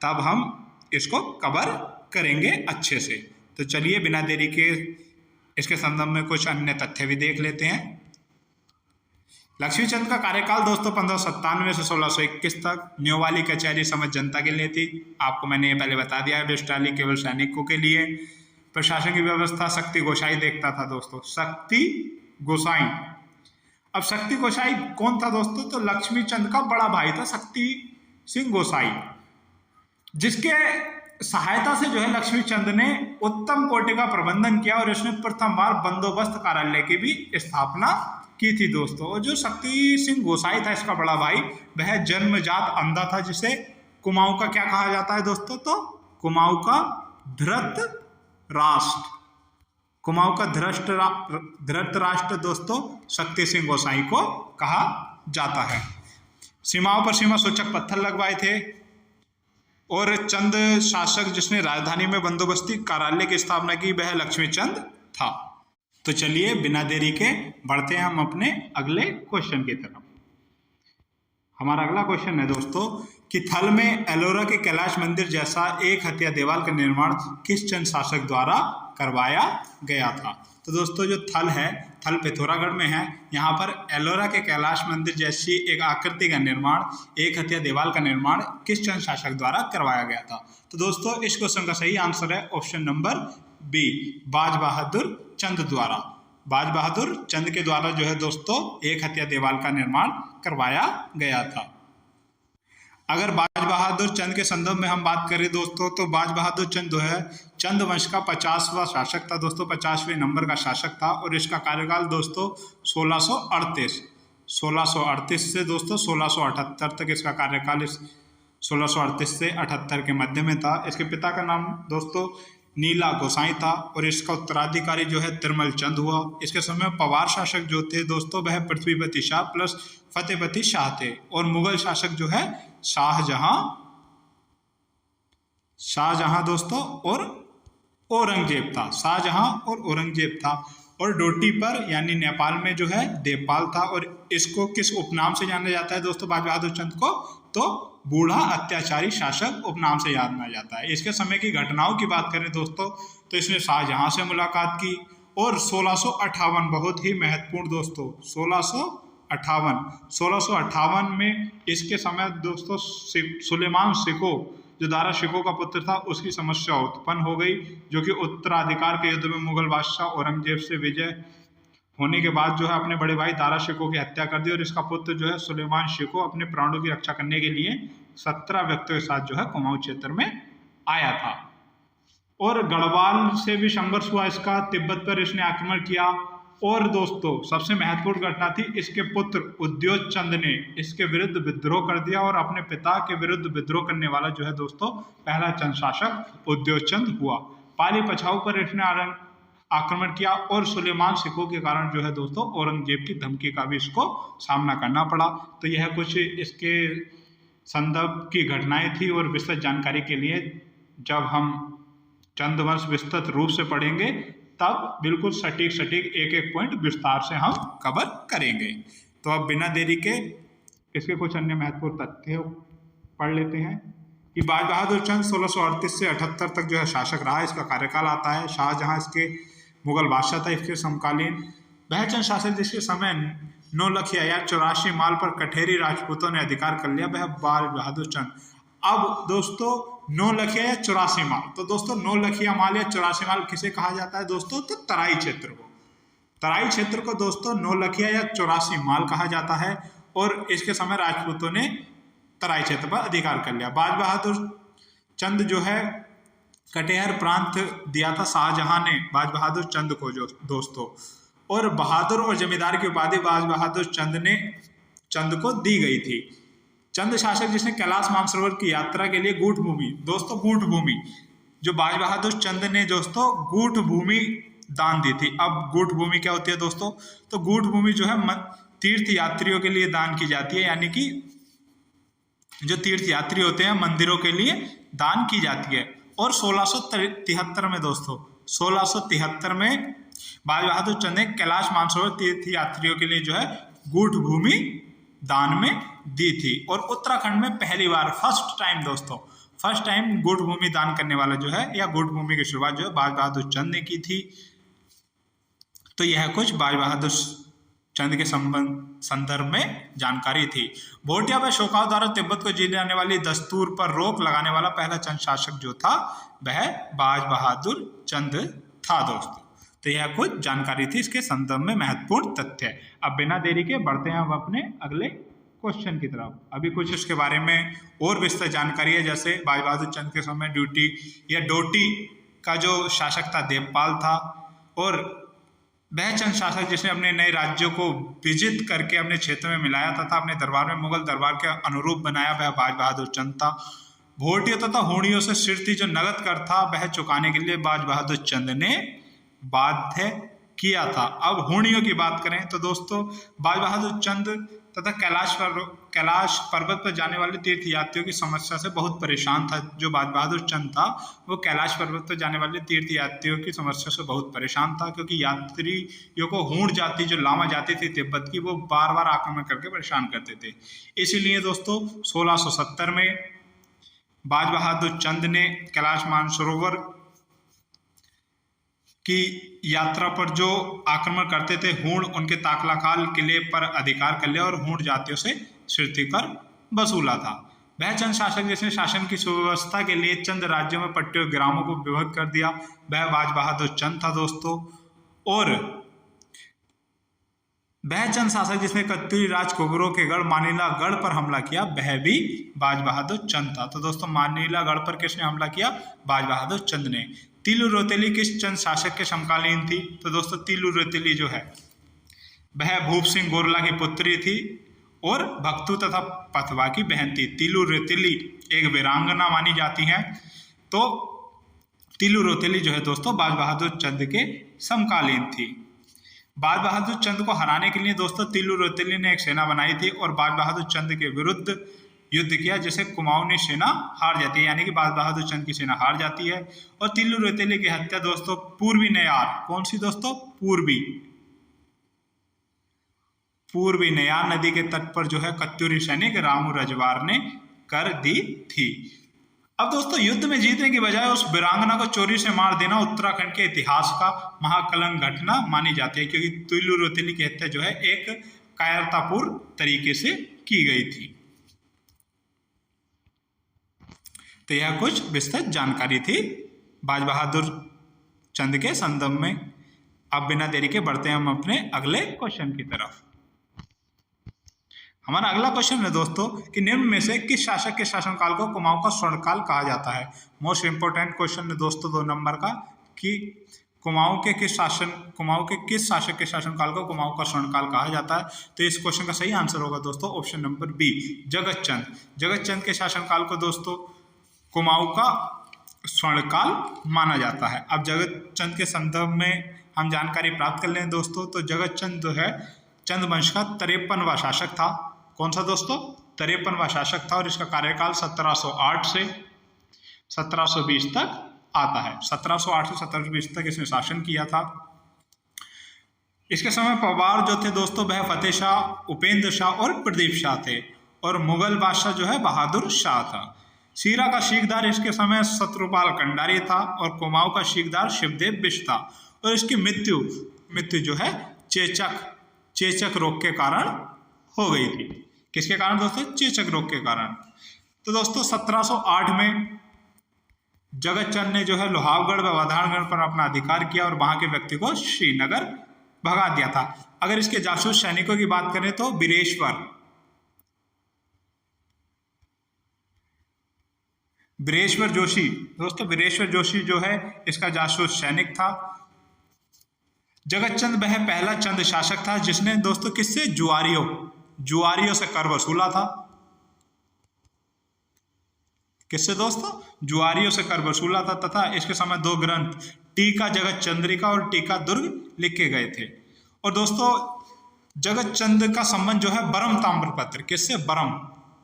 तब हम इसको कवर करेंगे अच्छे से। तो चलिए बिना देरी के इसके संदर्भ में कुछ अन्य तथ्य भी देख लेते हैं। लक्ष्मीचंद का कार्यकाल दोस्तों 1597 से 1621 तक न्योवाली कचहरी समस्त जनता के लिए थी। आपको मैंने ये पहले बता दिया है, बिष्टाली केवल सैनिकों के लिए। प्रशासन की व्यवस्था शक्ति गोसाई देखता था दोस्तों, शक्ति गोसाई। अब शक्ति गोसाई कौन था दोस्तों, तो लक्ष्मीचंद का बड़ा भाई था शक्ति सिंह गोसाई, जिसके सहायता से जो है लक्ष्मीचंद ने उत्तम कोटि का प्रबंधन किया। और इसने प्रथम बार बंदोबस्त कार्यालय की भी स्थापना की थी दोस्तों। और जो शक्ति सिंह गोसाई था इसका बड़ा भाई, वह जन्मजात अंधा था, जिसे कुमाऊं का क्या कहा जाता है दोस्तों, तो कुमाऊं का धृत राष्ट्र, कुमाऊं का धृत राष्ट्र दोस्तों शक्ति सिंह गोसाई को कहा जाता है। सीमाओं पर सीमा सूचक पत्थर लगवाए थे। और चंद शासक जिसने राजधानी में बंदोबस्ती कार्यालय की स्थापना की वह लक्ष्मीचंद था। तो चलिए बिना देरी के बढ़ते हैं हम अपने अगले क्वेश्चन की तरफ। हमारा अगला क्वेश्चन है दोस्तों कि थल में एलोरा के कैलाश मंदिर जैसा एक हत्या देवाल का निर्माण किस चंद शासक द्वारा करवाया गया था। तो दोस्तों जो थल है, थल पिथौरागढ़ में है, यहाँ पर एलोरा के कैलाश मंदिर जैसी एक आकृति का निर्माण, एक हत्या देवाल का निर्माण किस चंद शासक द्वारा करवाया गया था। तो दोस्तों इस क्वेश्चन का सही आंसर है ऑप्शन नंबर बी, बाज बहादुर चंद द्वारा। बाज बहादुर चंद के द्वारा जो है दोस्तों एक हत्या देवाल का निर्माण करवाया गया था। अगर बाज बहादुर चंद के संदर्भ में हम बात करें दोस्तों, तो बाज बहादुर चंद जो है चंद वंश का 50वां शासक था दोस्तों, 50वें नंबर का शासक था। और इसका कार्यकाल दोस्तों 1638 से दोस्तों 1678 तक इसका कार्यकाल 1638 से 78 के मध्य में था। इसके पिता का नाम दोस्तों नीला गोसाई था और इसका उत्तराधिकारी जो है तिरमल चंद हुआ। इसके समय पवार शासक जो थे दोस्तों वह पृथ्वीपति शाह प्लस फतेहपति शाह थे। और मुगल शासक जो है शाहजहां दोस्तों और औरंगजेब था। शाहजहां और औरंगजेब था। और डोटी पर यानी नेपाल में जो है देवपाल था। और इसको किस उपनाम से जाना जाता है दोस्तों बाज बहादुर चंद को? तो बूढ़ा अत्याचारी शासक उपनाम से जाना जाता है। इसके समय की घटनाओं की बात करें दोस्तों तो इसने शाहजहां से मुलाकात की। और 1658 बहुत ही महत्वपूर्ण दोस्तों, 1658 में इसके समय दोस्तों सुलेमान शिको जो दारा शिको का पुत्र था उसकी समस्या उत्पन्न हो गई, जो कि उत्तराधिकार के युद्ध में मुगल बादशाह औरंगजेब से विजय होने के बाद जो है अपने बड़े भाई दारा शिको की हत्या कर दी। और इसका पुत्र जो है सुलेमान शिको अपने प्राणों की रक्षा करने के लिए 17 व्यक्तियों के साथ जो है कुमाऊं क्षेत्र में आया था। और गढ़वाल से भी संघर्ष हुआ इसका, तिब्बत पर इसने आक्रमण किया। और दोस्तों सबसे महत्वपूर्ण घटना थी इसके पुत्र उद्योग चंद ने इसके विरुद्ध विद्रोह कर दिया। और अपने पिता के विरुद्ध विद्रोह करने वाला जो है दोस्तों पहला चंद शासक उद्योग चंद हुआ। पाली पछाऊ पर इसने आक्रमण किया और सुलेमान शिको के कारण जो है दोस्तों औरंगजेब की धमकी का भी इसको सामना करना पड़ा। तो यह कुछ इसके संदर्भ की घटनाएं थी। और विस्तृत जानकारी के लिए जब हम चंदवंश विस्तृत रूप से पढ़ेंगे तब बिल्कुल सटीक एक एक पॉइंट विस्तार से हम कवर करेंगे। तो अब बिना देरी के इसके कुछ अन्य महत्वपूर्ण तथ्य पढ़ लेते हैं कि बाज बहादुर चंद 1638 से 78 तक जो है शासक रहा। इसका कार्यकाल आता है। शाहजहां इसके मुगल बादशाह था इसके समकालीन। वह चंद शासक जिसके समय 9 लाख या 84 माल पर कठेरी राजपूतों ने अधिकार कर लिया वह बाज बहादुर चंद। अब दोस्तों 9 लाख या 84 माल, तो दोस्तों 9 लाख माल या 84 माल किसे कहा जाता है दोस्तों? तो तराई क्षेत्र को। तराई क्षेत्र को दोस्तों 9 लाख या 84 माल कहा जाता है। और इसके समय राजपूतों ने तराई क्षेत्र पर अधिकार कर लिया। बाज बहादुर चंद जो है कटिहार प्रांत दिया था शाहजहां ने बाज बहादुर चंद को जो दोस्तों। और बहादुर और जमींदार की उपाधि बाज बहादुर चंद को दी गई थी। चंद शासक जिसने कैलाश मानसरोवर की यात्रा के लिए गूढ़ भूमि दोस्तों, गूढ़ भूमि जो बाज बहादुर चंद ने दोस्तों गूढ़ भूमि दान दी थी। अब गूढ़ भूमि क्या होती है दोस्तों? तो गूढ़ भूमि जो है तीर्थ यात्रियों के लिए दान की जाती है, यानी कि जो तीर्थ यात्री होते हैं मंदिरों के लिए दान की जाती है। और 1673 में दोस्तों 1673 में बाज बहादुर चंद ने कैलाश मानसरोवर तीर्थ यात्रियों के लिए जो है गूढ़ भूमि दान में दी थी। और उत्तराखंड में पहली बार फर्स्ट टाइम गूढ़ भूमि दान करने वाला जो है या गूढ़ भूमि की शुरुआत जो है बाज बहादुर चंद ने की थी। तो यह कुछ बाज बहादुर चंद के संदर्भ में जानकारी थी। भोटिया व शोकाव द्वारा तिब्बत को जीतने आने वाली दस्तूर पर रोक लगाने वाला पहला चंद शासक जो था वह बाज बहादुर चंद था दोस्तों। तो यह कुछ जानकारी थी इसके संदर्भ में महत्वपूर्ण तथ्य। अब बिना देरी के बढ़ते हैं हम अपने अगले क्वेश्चन की तरफ। अभी कुछ इसके बारे में और विस्तृत जानकारी है, जैसे बाज बहादुर चंद के समय डोटी का जो शासक था देवपाल था। और वह चंद शासक जिसने अपने नए राज्यों को विजित करके अपने क्षेत्र में मिलाया तथा अपने दरबार में मुगल दरबार के अनुरूप बनाया वह बाज बहादुर चंद था। भोटियों तथा होड़ियों से सिरती जो नगद कर था वह चुकाने के लिए बाज बहादुर चंद ने बाध्य किया था। अब होड़ियों की बात करें तो दोस्तों बाज बहादुर चंद तथा कैलाश पर्वत पर जाने वाले तीर्थ यात्रियों की समस्या से बहुत परेशान था। जो बाज बहादुर चंद था वो कैलाश पर्वत पर जाने वाले तीर्थ यात्रियों की समस्या से बहुत परेशान था, क्योंकि यात्रियों को हूण जाति जो लामा जाति थी तिब्बत की वो बार बार आक्रमण करके परेशान करते थे। इसीलिए दोस्तों 1670 में बाज बहादुर चंद ने कैलाश मानसरोवर की यात्रा पर जो आक्रमण करते थे हूण, उनके ताकलाखाल किले पर अधिकार कर लिया और हूण जातियों से सिरती कर वसूला था। वह चंद शासक जिसने शासन की सुव्यवस्था के लिए चंद राज्यों में पट्टे और ग्रामों को विभक्त कर दिया वह बाज बहादुर चंद था दोस्तों। और वह चंद शासक जिसने कत्यूरी राज कुबरों के गढ़ मानीला गढ़ पर हमला किया वह भी बाज बहादुर चंद था। तो दोस्तों मानीला गढ़ पर किसने हमला किया? बाज बहादुर चंद ने। तीलू रौतेली किस चंद शासक के समकालीन थी? तो दोस्तों तीलू रौतेली जो है वह भूप सिंह गोरला की पुत्री थी और भक्तू तथा पथवा की बहन थी। तीलू रौतेली एक वीरांगना मानी जाती है। तो तीलू रौतेली जो है दोस्तों बाज बहादुर चंद के समकालीन थी। बाज बहादुर चंद को हराने के लिए दोस्तों तीलू रौतेली ने एक सेना बनाई थी और बाज बहादुर चंद के विरुद्ध युद्ध किया, जिसे कुमाऊनी सेना हार जाती है, यानी कि बाज बहादुर चंद की सेना हार जाती है। और तीलू रौतेली की हत्या दोस्तों पूर्वी नयार, कौन सी दोस्तों? पूर्वी नयार नदी के तट पर जो है कत्यूरी सैनिक रामू रजवार ने कर दी थी। अब दोस्तों युद्ध में जीतने की बजाय उस वीरांगना को चोरी से मार देना उत्तराखंड के इतिहास का महाकलंक घटना मानी जाती है, क्योंकि तीलू रौतेली की हत्या जो है एक कायरतापूर्ण तरीके से की गई थी। तो यह कुछ विस्तृत जानकारी थी बाज बहादुर चंद के संदर्भ में। अब बिना देरी के बढ़ते हैं हम अपने अगले क्वेश्चन की तरफ। हमारा अगला क्वेश्चन है दोस्तों कि निम्न में से किस शासक के शासनकाल को कुमाऊं का स्वर्णकाल कहा जाता है? मोस्ट इंपोर्टेंट क्वेश्चन है दोस्तों 2 नंबर का, कि कुमाऊं के किस शासक के शासनकाल को कुमाऊं का स्वर्णकाल कहा जाता है? तो इस क्वेश्चन का सही आंसर होगा दोस्तों ऑप्शन नंबर बी, जगत चंद। जगत चंद के शासनकाल को दोस्तों कुमाऊं का स्वर्णकाल माना जाता है। अब जगत चंद के संदर्भ में हम जानकारी प्राप्त कर लें दोस्तों, तो जगत चंद जो है चंद वंश का 53वां शासक था। कौन सा दोस्तों? 53वां शासक था और इसका कार्यकाल 1708 से 1720 तक आता है। 1708 से 1720 तक इसने शासन किया था। इसके समय पवार जो थे दोस्तों वह फतेह शाह, उपेंद्र शाह और प्रदीप शाह थे, और मुगल बादशाह जो है बहादुर शाह था। सीरा का सीखदार इसके समय शत्रुपाल कंडारी था और कुमाऊं का सीखदार शिवदेव बिष्ट था, और इसकी मृत्यु जो है चेचक रोग के कारण हो गई थी। किसके कारण दोस्तों? चेचक रोग के कारण। तो दोस्तों 1708 में जगत चंद ने जो है लोहावगढ़ व वाधारगढ़ पर अपना अधिकार किया और वहां के व्यक्ति को श्रीनगर भगा दिया था। अगर इसके जासूस सैनिकों की बात करें तो वीरेश्वर जोशी, दोस्तों वीरेश्वर जोशी जो है इसका जासूस सैनिक था। जगत चंद वह पहला चंद शासक था जिसने दोस्तों किससे? जुआरियों से कर वसूला था। किससे दोस्तों? जुआरियों से कर वसूला था, तथा इसके समय 2 ग्रंथ टीका जगत चंद्रिका और टीका दुर्ग लिखे गए थे। और दोस्तों जगत चंद का संबंध जो है बरम ताम्रपत्र, किससे?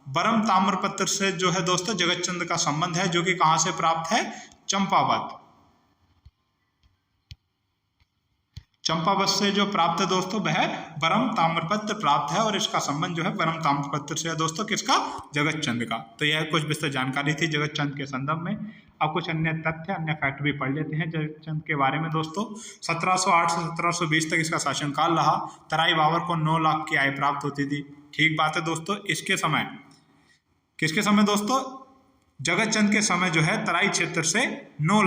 बरम ताम्रपत्र से जो है दोस्तों जगत चंद का संबंध है, जो कि कहां से प्राप्त है? चंपावत से जो प्राप्त है दोस्तों वह बरम ताम्रपत्र प्राप्त है, और इसका संबंध जो है बरम ताम्रपत्र से है दोस्तों। किसका? जगत चंद का। तो यह कुछ विस्तृत जानकारी थी जगत चंद के संदर्भ में। अब कुछ अन्य तथ्य, अन्य फैक्ट भी पढ़ लेते हैं जगत चंद के बारे में दोस्तों। 1708 से 1720 तक इसका शासनकाल रहा। तराई बाबर को 9 लाख की आय प्राप्त होती थी। ठीक बात है दोस्तों। इसके समय, किसके समय दोस्तों? जगत चंद के समय जो है तराई क्षेत्र से 9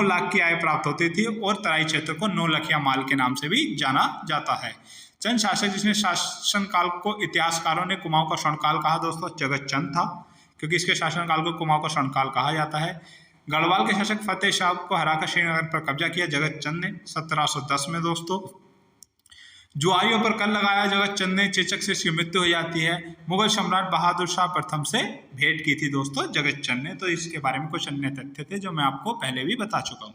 लाख की आय प्राप्त होती थी, और तराई क्षेत्र को 9 लखिया माल के नाम से भी जाना जाता है। चंद शासक जिसने शासनकाल को इतिहासकारों ने कुमाऊं का स्वर्णकाल कहा दोस्तों, जगत चंद था, क्योंकि इसके शासनकाल को कुमाऊं का स्वर्णकाल कहा जाता है। गढ़वाल के शासक फतेह शाह को हराकर श्रीनगर पर कब्जा किया जगत चंद ने 1710 में दोस्तों। जुआरियों पर कर लगाया जगत चंद ने, चेचक से इसकी मृत्यु हो जाती है। मुगल सम्राट बहादुर शाह प्रथम से भेंट की थी दोस्तों जगत चंद ने। तो इसके बारे में कुछ अन्य तथ्य थे जो मैं आपको पहले भी बता चुका हूँ।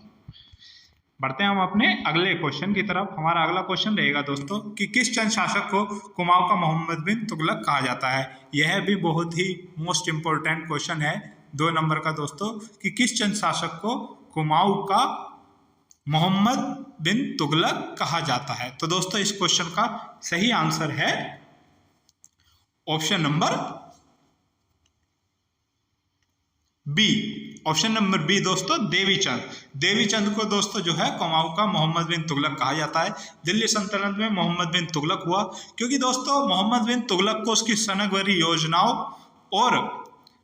बढ़ते हैं हम अपने अगले क्वेश्चन की तरफ। हमारा अगला क्वेश्चन रहेगा दोस्तों कि किस चंद शासक को कुमाऊं का मोहम्मद बिन तुगलक कहा जाता है? यह भी बहुत ही मोस्ट इंपोर्टेंट क्वेश्चन है 2 नंबर का दोस्तों, कि किस चंद शासक को कुमाऊं का मोहम्मद बिन तुगलक कहा जाता है? तो दोस्तों इस क्वेश्चन का सही आंसर है option number B. Option number B दोस्तों, देवीचंद को दोस्तों जो है कुमाऊं का मोहम्मद बिन तुगलक कहा जाता है। दिल्ली सल्तनत में मोहम्मद बिन तुगलक हुआ क्योंकि दोस्तों मोहम्मद बिन तुगलक को उसकी सनगभरी योजनाओं और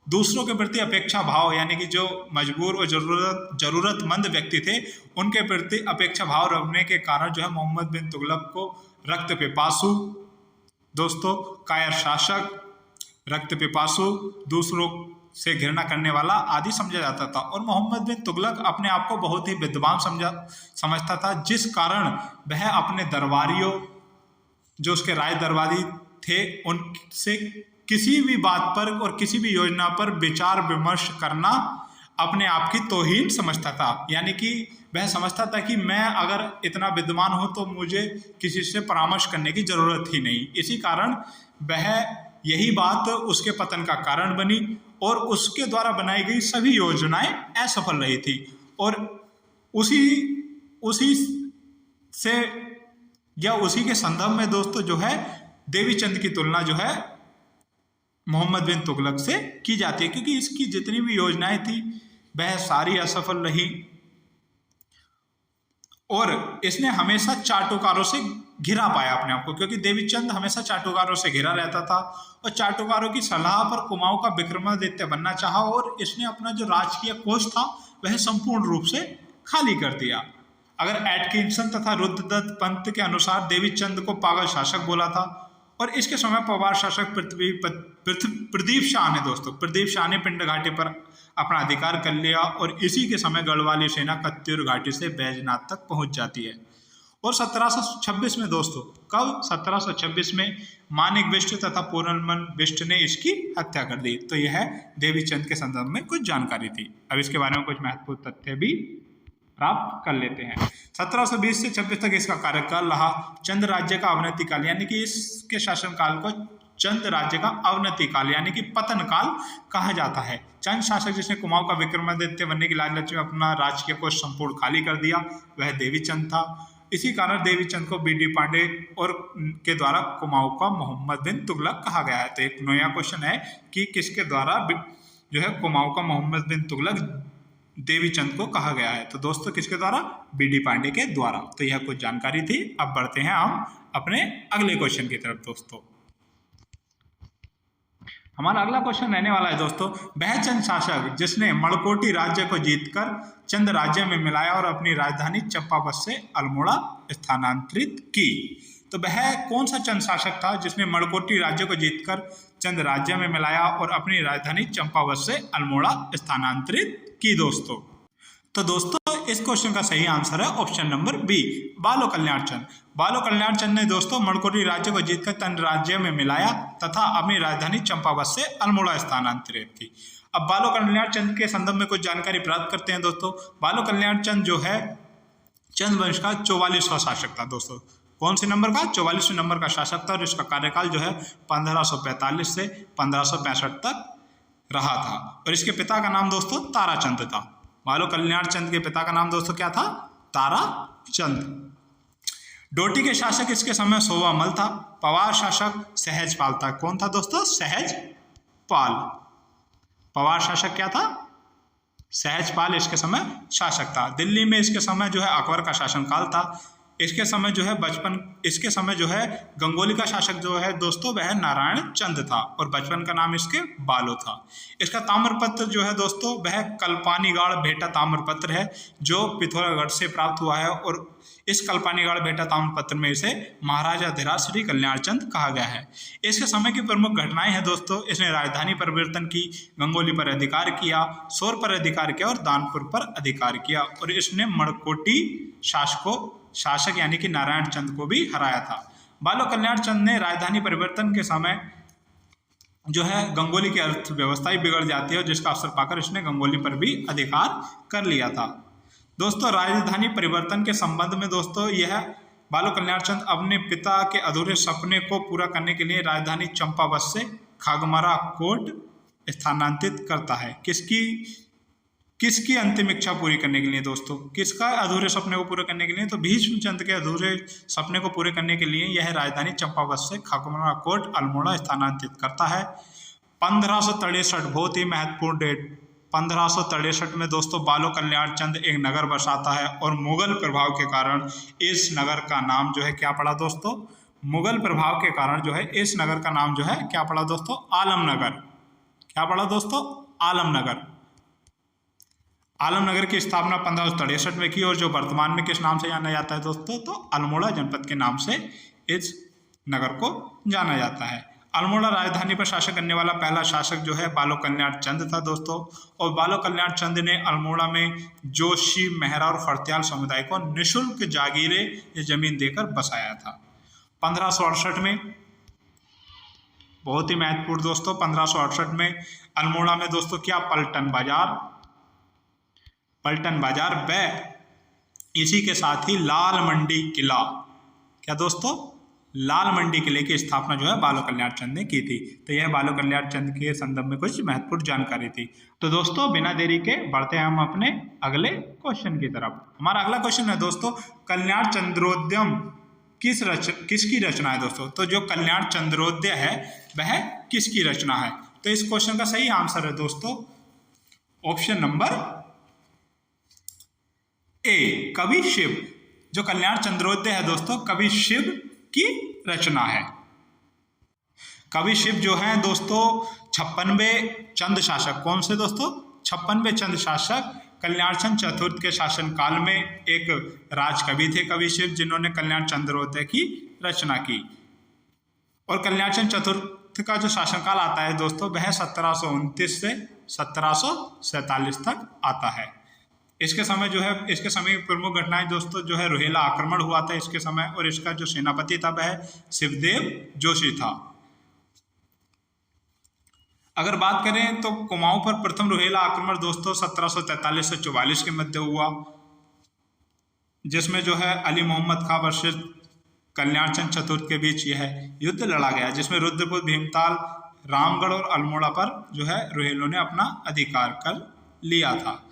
दूसरों के प्रति अपेक्षा भाव, यानी कि जो मजबूर और जरूरतमंद व्यक्ति थे उनके प्रति अपेक्षा भाव रखने के कारण जो है मोहम्मद बिन तुगलक को रक्त पिपासु दोस्तों, कायर शासक, रक्त पिपासु, दूसरों से घृणा करने वाला आदि समझा जाता था। और मोहम्मद बिन तुगलक अपने आप को बहुत ही विद्वान समझता था, जिस कारण वह अपने दरबारियों, जो उसके राय दरबारी थे, उनसे किसी भी बात पर और किसी भी योजना पर विचार विमर्श करना अपने आप की तौहीन समझता था। यानी कि वह समझता था कि मैं अगर इतना विद्वान हूँ तो मुझे किसी से परामर्श करने की जरूरत ही नहीं। इसी कारण वह, यही बात उसके पतन का कारण बनी और उसके द्वारा बनाई गई सभी योजनाएं असफल रही थी। और उसी से या उसी के संदर्भ में दोस्तों जो है देवीचंद की तुलना जो है मोहम्मद बिन तुगलक से की जाती है, क्योंकि इसकी जितनी भी योजनाएं थी वह सारी असफल रही और इसने हमेशा चाटुकारों से घिरा पाया अपने आप को, क्योंकि देवीचंद हमेशा चाटुकारों से घिरा रहता था और चाटुकारों की सलाह पर कुमाऊं का विक्रमादित्य बनना चाहा और इसने अपना जो राजकीय कोष था वह संपूर्ण रूप से खाली कर दिया। अगर एटकिंसन तथा रुद्रदत्त पंत के अनुसार देवीचंद को पागल शासक बोला था और इसके समय पवार शासक प्रदीप शाह ने दोस्तों, प्रदीप शाह ने पिंड घाटी पर अपना अधिकार कर लिया और इसी के समय गढ़वाली सेना कत्यूर घाटी से बैजनाथ तक पहुंच जाती है। और 1726 में दोस्तों, कब 1726 में मानिक बिष्ट तथा पूरनमल बिष्ट ने इसकी हत्या कर दी। तो यह देवीचंद के संदर्भ में कुछ जानकारी थी। अब इसके बारे में कुछ महत्वपूर्ण तथ्य भी प्राप्त कर लेते हैं। 1720 से 26 तक इसका कार्यकाल रहा। चंद राज्य का अवनति काल, यानी कि इसके शासनकाल को चंद राज्य का अवनति काल यानी कि पतन काल कहा जाता है। चंद शासक जिसने कुमाऊं का विक्रमादित्य बनने की लालच में अपना राजकीय कोष संपूर्ण खाली कर दिया वह देवीचंद था। इसी कारण देवीचंद को बीडी पांडे और के द्वारा कुमाऊं का मोहम्मद बिन तुगलक कहा गया है। तो एक नया क्वेश्चन है कि किसके द्वारा जो है कुमाऊं का मोहम्मद बिन तुगलक देवीचंद को कहा गया है। तो दोस्तों किसके द्वारा? बीडी पांडे के द्वारा। तो यह कुछ जानकारी थी। अब बढ़ते हैं हम अपने अगले क्वेश्चन की तरफ। दोस्तों हमारा अगला क्वेश्चन रहने वाला है दोस्तों, वह चंद शासक जिसने मणकोटी राज्य को जीतकर चंद राज्य में मिलाया और अपनी राजधानी चंपावत से अल्मोड़ा स्थानांतरित की। तो वह कौन सा चंद शासक था जिसने मणकोटी राज्य को जीतकर चंद राज्य में मिलाया और अपनी राजधानी चंपावत से अल्मोड़ा स्थानांतरित की दोस्तों? तो दोस्तों इस क्वेश्चन का सही आंसर है ऑप्शन नंबर बी, बालो कल्याण चंद। बालो कल्याण चंद ने दोस्तों मणकोटी राज्य को जीतकर चंद राज्य में मिलाया तथा अपनी राजधानी चंपावत से अल्मोड़ा स्थानांतरित की। अब बालो कल्याण चंद के संदर्भ में कुछ जानकारी प्राप्त करते हैं दोस्तों। बालो कल्याण चंद जो है चंद वंश का 44वां शासक था दोस्तों। कौन से नंबर का? 44वें नंबर का शासक था और इसका कार्यकाल जो है 1545 से 1565 तक रहा था। और इसके पिता का नाम दोस्तों ताराचंद था। बालो कल्याण चंद के पिता का नाम दोस्तों क्या था? ताराचंद। डोटी के शासक इसके समय सोवामल था। पवार शासक सहजपाल था। कौन था दोस्तों? सहजपाल। पवार शासक क्या था? सहजपाल इसके समय शासक था। दिल्ली में इसके समय जो है अकबर का शासनकाल था। इसके समय जो है गंगोली का शासक जो है दोस्तों वह नारायण चंद था और बचपन का नाम इसके बालो था। इसका ताम्रपत्र जो है दोस्तों वह कल्पानीगाड़ भेटा ताम्रपत्र है जो पिथौरागढ़ से प्राप्त हुआ है और इस कल्पानीगाड़ भेटा ताम्रपत्र में इसे महाराजा धीराज श्री कल्याण चंद कहा गया है। इसके समय की प्रमुख घटनाएं हैं दोस्तों, इसने राजधानी परिवर्तन की, गंगोली पर अधिकार किया, सोर पर अधिकार किया और दानपुर पर अधिकार किया और इसने मणकोटी शासक यानी कि नारायण चंद को भी हराया था। बालो कल्याण चंद ने राजधानी परिवर्तन के समय जो है गंगोली की अर्थव्यवस्था ही बिगड़ जाती है और जिसका अवसर पाकर इसने गंगोली पर भी अधिकार कर लिया था। दोस्तों राजधानी परिवर्तन के संबंध में दोस्तों यह बालो कल्याण चंद अपने पिता के अधूरे सपने को पूरा करने के लिए राजधानी चंपावत से खागमारा कोट स्थानांतरित करता है। किसकी अंतिम इच्छा पूरी करने के लिए दोस्तों? किसका अधूरे सपने को पूरे करने के लिए? तो भीष्मचंद के अधूरे सपने को पूरे करने के लिए यह राजधानी चंपावत से खागमारा कोट अल्मोड़ा स्थानांतरित करता है। 1563 बहुत ही महत्वपूर्ण डेट। 1563 में दोस्तों बालो कल्याण चंद एक नगर बसाता है और मुगल प्रभाव के कारण इस नगर का नाम जो है क्या पड़ा दोस्तों? मुगल प्रभाव के कारण जो है इस नगर का नाम जो है क्या पड़ा दोस्तों? आलमनगर। क्या पड़ा दोस्तों? आलमनगर। आलमनगर की स्थापना 1563 में की और जो वर्तमान में किस नाम से जाना जाता है दोस्तों? तो अल्मोड़ा जनपद के नाम से इस नगर को जाना जाता है। अल्मोड़ा राजधानी पर शासन करने वाला पहला शासक जो है बालो कल्याण चंद था दोस्तों। और बालो कल्याण चंद ने अल्मोड़ा में जोशी, मेहरा और फर्त्याल समुदाय को निःशुल्क जागीरें या जमीन देकर बसाया था। 1568 में, बहुत ही महत्वपूर्ण दोस्तों, 1568 में अल्मोड़ा में दोस्तों क्या पलटन बाजार व इसी के साथ ही लाल मंडी किला, क्या दोस्तों, लाल मंडी किले की स्थापना जो है बालो कल्याण चंद ने की थी। तो यह बालो कल्याण चंद के संदर्भ में कुछ महत्वपूर्ण जानकारी थी। तो दोस्तों बिना देरी के बढ़ते हैं हम अपने अगले क्वेश्चन की तरफ। हमारा अगला क्वेश्चन है दोस्तों, कल्याण चंद्रोद्यम किसकी रचना है दोस्तों। तो जो कल्याण चंद्रोदय है वह किसकी रचना है। तो इस क्वेश्चन का सही आंसर है दोस्तों ऑप्शन नंबर ए, कवि शिव। जो कल्याण चंद्रोदय है दोस्तों कवि शिव की रचना है। कवि शिव जो है दोस्तों 56वें चंद शासक, कौन से दोस्तों, 56वें चंद शासक कल्याण चंद चतुर्थ के शासन काल में एक राजकवि थे कवि शिव, जिन्होंने कल्याण चंद्रोदय की रचना की। और कल्याण चंद चतुर्थ का जो शासनकाल आता है दोस्तों वह 1729 से 1747 तक आता है। इसके समय की प्रमुख घटनाएं दोस्तों जो है रोहिला आक्रमण हुआ था इसके समय, और इसका जो सेनापति था वह शिवदेव जोशी था। अगर बात करें तो कुमाऊं पर प्रथम रोहिला आक्रमण दोस्तों 1743 से 44 के मध्य हुआ, जिसमें जो है अली मोहम्मद खां वर्सेस कल्याण चंद चतुर्थ के बीच यह युद्ध लड़ा गया, जिसमें रुद्रपुर, भीमताल, रामगढ़ और अल्मोड़ा पर जो है रोहिलों ने अपना अधिकार कर लिया था।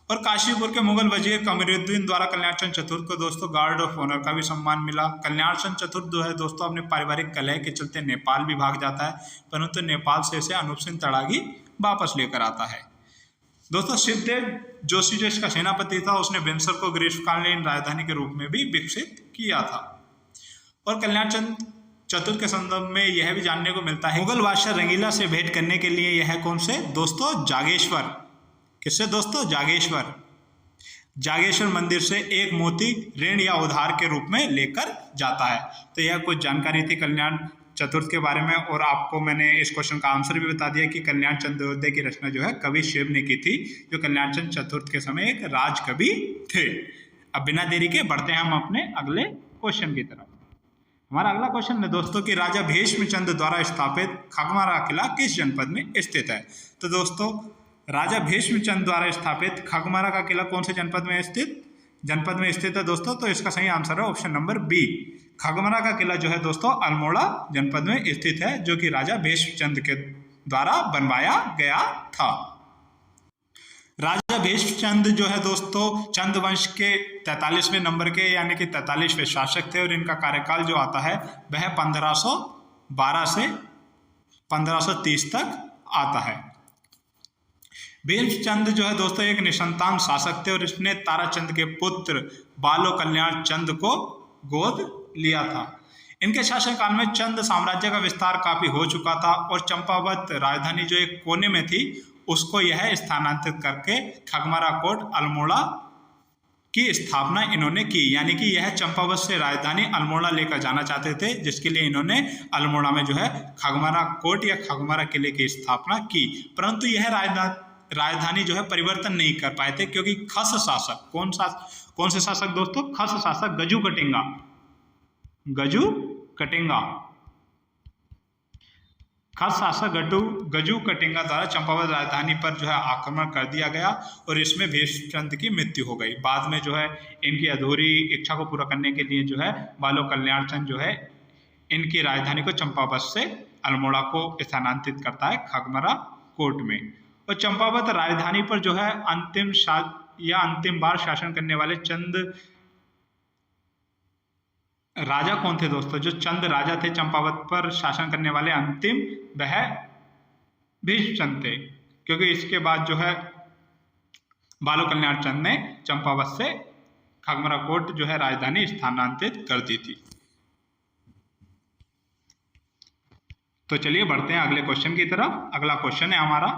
और काशीपुर के मुगल वजीर कमरुद्दीन द्वारा कल्याण चंद चतुर्थ को दोस्तों गार्ड ऑफ ऑनर का भी सम्मान मिला। कल्याण चंद चतुर्थ जो है दोस्तों अपने पारिवारिक कलह के चलते नेपाल भी भाग जाता है, परंतु नेपाल से इसे अनूप सिंह तड़ागी वापस लेकर आता है। दोस्तों शिवदेव जोशी जो इसका सेनापति था उसने बिनसर को ग्रीष्मकालीन राजधानी के रूप में भी विकसित किया था। और कल्याण चंद चतुर्थ के संदर्भ में यह भी जानने को मिलता है मुगल बादशाह रंगीला से भेंट करने के लिए यह कौन से दोस्तों जागेश्वर, किससे दोस्तों, जागेश्वर मंदिर से एक मोती ऋण या उधार के रूप में लेकर जाता है। तो यह कुछ जानकारी थी कल्याण चतुर्थ के बारे में। और आपको मैंने इस क्वेश्चन का आंसर भी बता दिया कि कल्याण चंद्रोदय की रचना जो है कवि शिव ने की थी, जो कल्याण चंद चतुर्थ के समय एक राजकवि थे। अब बिना देरी के बढ़ते हैं हम अपने अगले क्वेश्चन की तरफ। हमारा अगला क्वेश्चन है दोस्तों कि राजा भीष्मचंद द्वारा स्थापित खगमारा किला किस जनपद में स्थित है। तो दोस्तों राजा भीष्मचंद द्वारा स्थापित खगमारा का किला कौन से जनपद में स्थित है दोस्तों। तो इसका सही आंसर है ऑप्शन नंबर बी, खगमारा का किला जो है दोस्तों अल्मोड़ा जनपद में स्थित है, जो कि राजा भीष्मचंद के द्वारा बनवाया गया था। राजा भीष्मचंद जो है दोस्तों चंद वंश के 43वें नंबर के यानी कि 43वें शासक थे, और इनका कार्यकाल जो आता है वह 1512 से 1530 तक आता है। भीष्मचंद जो है दोस्तों एक निसंतान शासक थे, और इसने ताराचंद के पुत्र बालो कल्याण चंद को गोद लिया था। इनके शासनकाल में चंद साम्राज्य का विस्तार काफी हो चुका था, और चंपावत राजधानी जो एक कोने में थी उसको यह स्थानांतरित करके खगमारा कोट अल्मोड़ा की स्थापना इन्होंने की। यानी कि यह चंपावत से राजधानी अल्मोड़ा लेकर जाना चाहते थे, जिसके लिए इन्होंने अल्मोड़ा में जो है खगमारा कोट या खगमारा किले की स्थापना की। परंतु यह राजधानी जो है परिवर्तन नहीं कर पाए थे, क्योंकि खस शासक कौन से शासक दोस्तों, खस शासक गजू कटिंगा खस शासक गजू कटिंगा द्वारा चंपावत राजधानी पर जो है आक्रमण कर दिया गया, और इसमें भीष्मचंद की मृत्यु हो गई। बाद में जो है इनकी अधूरी इच्छा को पूरा करने के लिए जो है बालो कल्याण चंद जो है इनकी राजधानी को चंपावत से अल्मोड़ा को स्थानांतरित करता है खगमारा कोट में। और चंपावत राजधानी पर जो है अंतिम बार शासन करने वाले चंद राजा कौन थे दोस्तों। जो चंद राजा थे चंपावत पर शासन करने वाले अंतिम, वह भीष्मचंद थे, क्योंकि इसके बाद जो है बालो कल्याण चंद ने चंपावत से खगमारा कोट जो है राजधानी स्थानांतरित कर दी थी। तो चलिए बढ़ते हैं अगले क्वेश्चन की तरफ। अगला क्वेश्चन है हमारा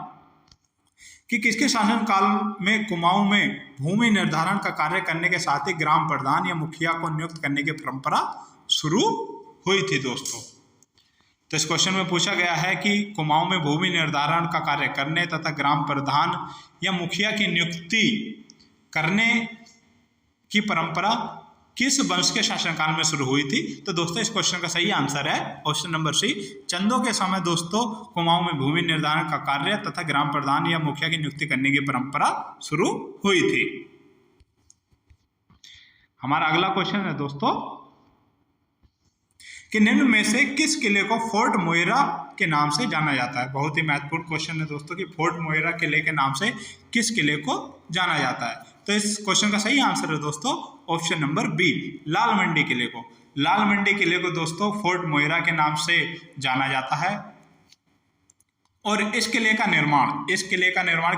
कि किसके शासनकाल में कुमाऊं में भूमि निर्धारण का कार्य करने के साथ ही ग्राम प्रधान या मुखिया को नियुक्त करने की परंपरा शुरू हुई थी दोस्तों। तो इस क्वेश्चन में पूछा गया है कि कुमाऊं में भूमि निर्धारण का कार्य करने तथा ग्राम प्रधान या मुखिया की नियुक्ति करने की परंपरा किस वंश के शासनकाल में शुरू हुई थी? तो दोस्तों इस क्वेश्चन का सही आंसर है ऑप्शन नंबर सी, चंदों के समय दोस्तों कुमाऊं में भूमि निर्धारण का कार्य तथा ग्राम प्रधान या मुखिया की नियुक्ति करने की परंपरा शुरू हुई थी। हमारा अगला क्वेश्चन है दोस्तों कि निम्न में से किस किले को फोर्ट मोइरा के नाम से जाना जाता है? बहुत ही महत्वपूर्ण क्वेश्चन है दोस्तों कि फोर्ट मोइरा किले के नाम से किस किले को जाना जाता है? तो इस क्वेश्चन का सही आंसर है दोस्तों ऑप्शन नंबर बी, लाल मंडी किले को। लाल मंडी किले को दोस्तों फोर्ट मोइरा के नाम से जाना जाता है। और इस किले का निर्माण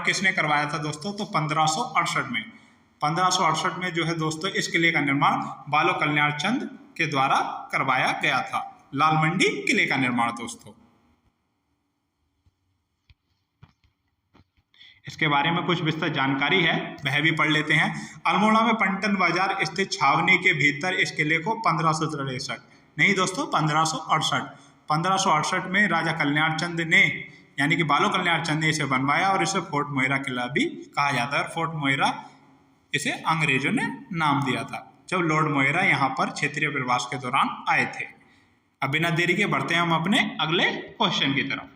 किसने करवाया था दोस्तों? तो 1568 में जो है दोस्तों इस किले का निर्माण बालो कल्याण चंद के द्वारा करवाया गया था, लाल मंडी किले का निर्माण दोस्तों। इसके बारे में कुछ विस्तृत जानकारी है, वह भी पढ़ लेते हैं। अल्मोड़ा में पलटन बाजार स्थित छावनी के भीतर इस किले को 1563 नहीं दोस्तों 1568 में राजा कल्याण चंद ने यानी कि बालो कल्याण चंद ने इसे बनवाया और इसे फोर्ट मोइरा किला भी कहा जाता है। और फोर्ट मोइरा इसे अंग्रेजों ने नाम दिया था जब लॉर्ड मोइरा यहाँ पर क्षेत्रीय प्रवास के दौरान आए थे। अब बिना देरी के बढ़ते हैं हम अपने अगले क्वेश्चन की तरफ।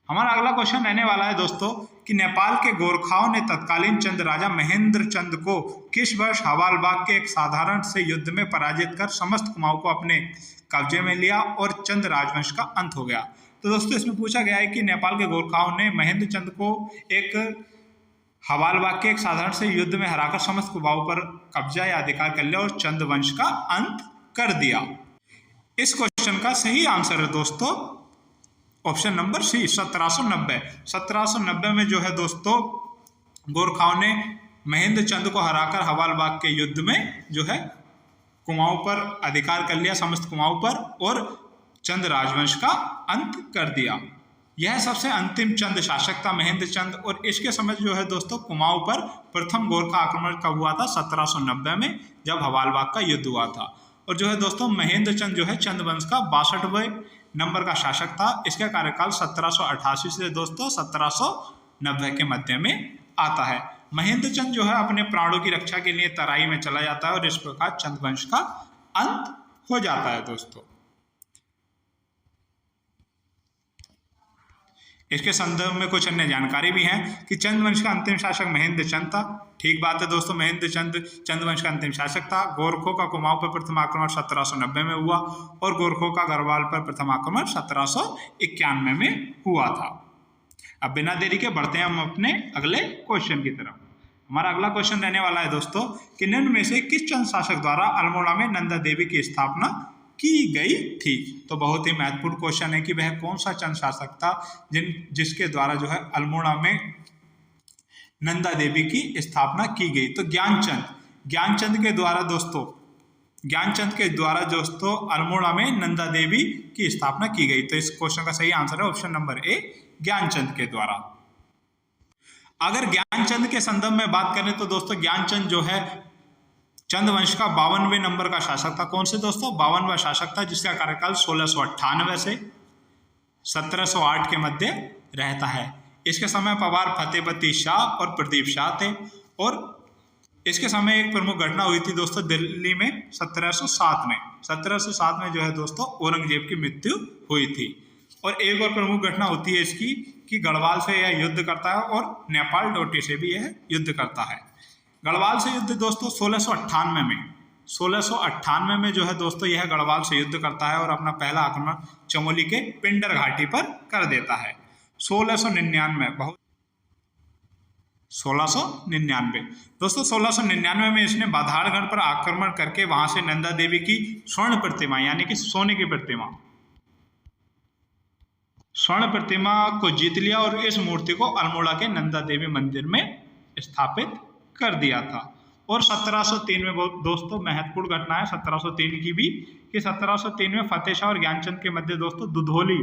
हमारा अगला क्वेश्चन रहने वाला है दोस्तों कि नेपाल के गोरखाओं ने तत्कालीन चंद राजा महेंद्र चंद को किस वर्ष हवालबाग के एक साधारण से युद्ध में पराजित कर समस्त कुमाऊं को अपने कब्जे में लिया और चंद राजवंश का अंत हो गया? तो दोस्तों इसमें पूछा गया है कि नेपाल के गोरखाओं ने महेंद्र चंद को एक हवालबाग के एक साधारण से युद्ध में हराकर समस्त कुमाऊं पर कब्जा या अधिकार कर लिया और चंद वंश का अंत कर दिया। इस क्वेश्चन का सही आंसर है दोस्तों ऑप्शन नंबर सी, 1790 में जो है दोस्तों गोरखाओं ने महेंद्र चंद को हराकर हवालबाग के युद्ध में जो है कुमाऊं पर अधिकार कर लिया, समस्त कुमाऊं पर, और चंद राजवंश का अंत कर दिया। यह सबसे अंतिम चंद शासक था महेंद्र चंद। और इसके समय जो है दोस्तों कुमाऊं पर प्रथम गोरखा आक्रमण कब हुआ था? 1790 में जब हवालबाग का युद्ध हुआ था। और जो है दोस्तों महेंद्र चंद जो है चंद वंश का 62वें नंबर का शासक था। इसका कार्यकाल 1788 से दोस्तों 1790 के मध्य में आता है। महेंद्र चंद जो है अपने प्राणों की रक्षा के लिए तराई में चला जाता है और इस प्रकार चंद वंश का अंत हो जाता है दोस्तों। इसके संदर्भ में कुछ अन्य जानकारी भी है कि चंद वंश का अंतिम शासक महेंद्र चंद था। ठीक बात है दोस्तों, महेंद्र चंद वंश का अंतिम शासक था। गोरखों का कुमाऊं पर प्रथम आक्रमण 1790 में हुआ और गोरखों का गढ़वाल पर प्रथम आक्रमण 1791 में हुआ था। अब बिना देरी के बढ़ते हैं हम अपने अगले क्वेश्चन की तरफ। हमारा अगला क्वेश्चन रहने वाला है दोस्तों कि निम्न में से किस चंद शासक द्वारा अल्मोड़ा में नंदा देवी की स्थापना की गई थी? तो बहुत ही महत्वपूर्ण क्वेश्चन है कि वह कौन सा चंद शासक था जिसके द्वारा जो है अल्मोड़ा में नंदा देवी की स्थापना की गई? तो ज्ञानचंद के द्वारा दोस्तों अल्मोड़ा में नंदा देवी की स्थापना की गई। तो इस क्वेश्चन का सही आंसर है ऑप्शन नंबर ए, ज्ञानचंद के द्वारा। अगर ज्ञानचंद के संदर्भ में बात करें तो दोस्तों ज्ञानचंद जो है चंद वंश का 52वें नंबर का शासक था। कौन से दोस्तों? 52वां शासक था जिसका कार्यकाल 1698 से 1708 के मध्य रहता है। इसके समय पवार फतेहपति शाह और प्रदीप शाह थे। और इसके समय एक प्रमुख घटना हुई थी दोस्तों दिल्ली में 1707 में जो है दोस्तों औरंगजेब की मृत्यु हुई थी। और एक और प्रमुख घटना होती है इसकी कि गढ़वाल से यह युद्ध करता है और नेपाल डोटी से भी यह युद्ध करता है। गढ़वाल से युद्ध दोस्तों 1698 में जो है दोस्तों यह गढ़वाल से युद्ध करता है और अपना पहला आक्रमण चमोली के पिंडर घाटी पर कर देता है। 1699 दोस्तों 1699 में इसने बाधारगढ़ पर आक्रमण करके वहां से नंदा देवी की स्वर्ण प्रतिमा यानी कि सोने की प्रतिमा को जीत लिया और इस मूर्ति को अल्मोड़ा के नंदा देवी मंदिर में स्थापित कर दिया था। और 1703 में बहुत दोस्तों महत्वपूर्ण घटना है 1703 की भी कि 1703 में फतेह शाह और ज्ञानचंद के मध्य दोस्तों दुधौली,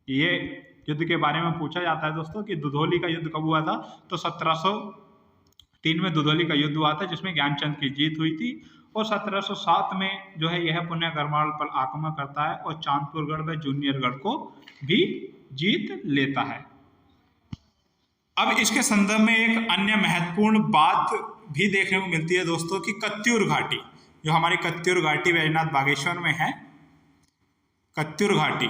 ये युद्ध के बारे में पूछा जाता है दोस्तों कि दुधौली का युद्ध कब हुआ था? तो 1703 में दुधौली का युद्ध हुआ था जिसमें ज्ञानचंद की जीत हुई थी और 1707 में जो है यह पुनः गढ़वाल पर आक्रमण करता है और चांदपुरगढ़ व जूनियरगढ़ को भी जीत लेता है। अब इसके संदर्भ में एक अन्य महत्वपूर्ण बात भी देखने को मिलती है दोस्तों कि कत्यूर घाटी, जो हमारी कत्यूर घाटी वैजनाथ बागेश्वर में है, कत्यूर घाटी,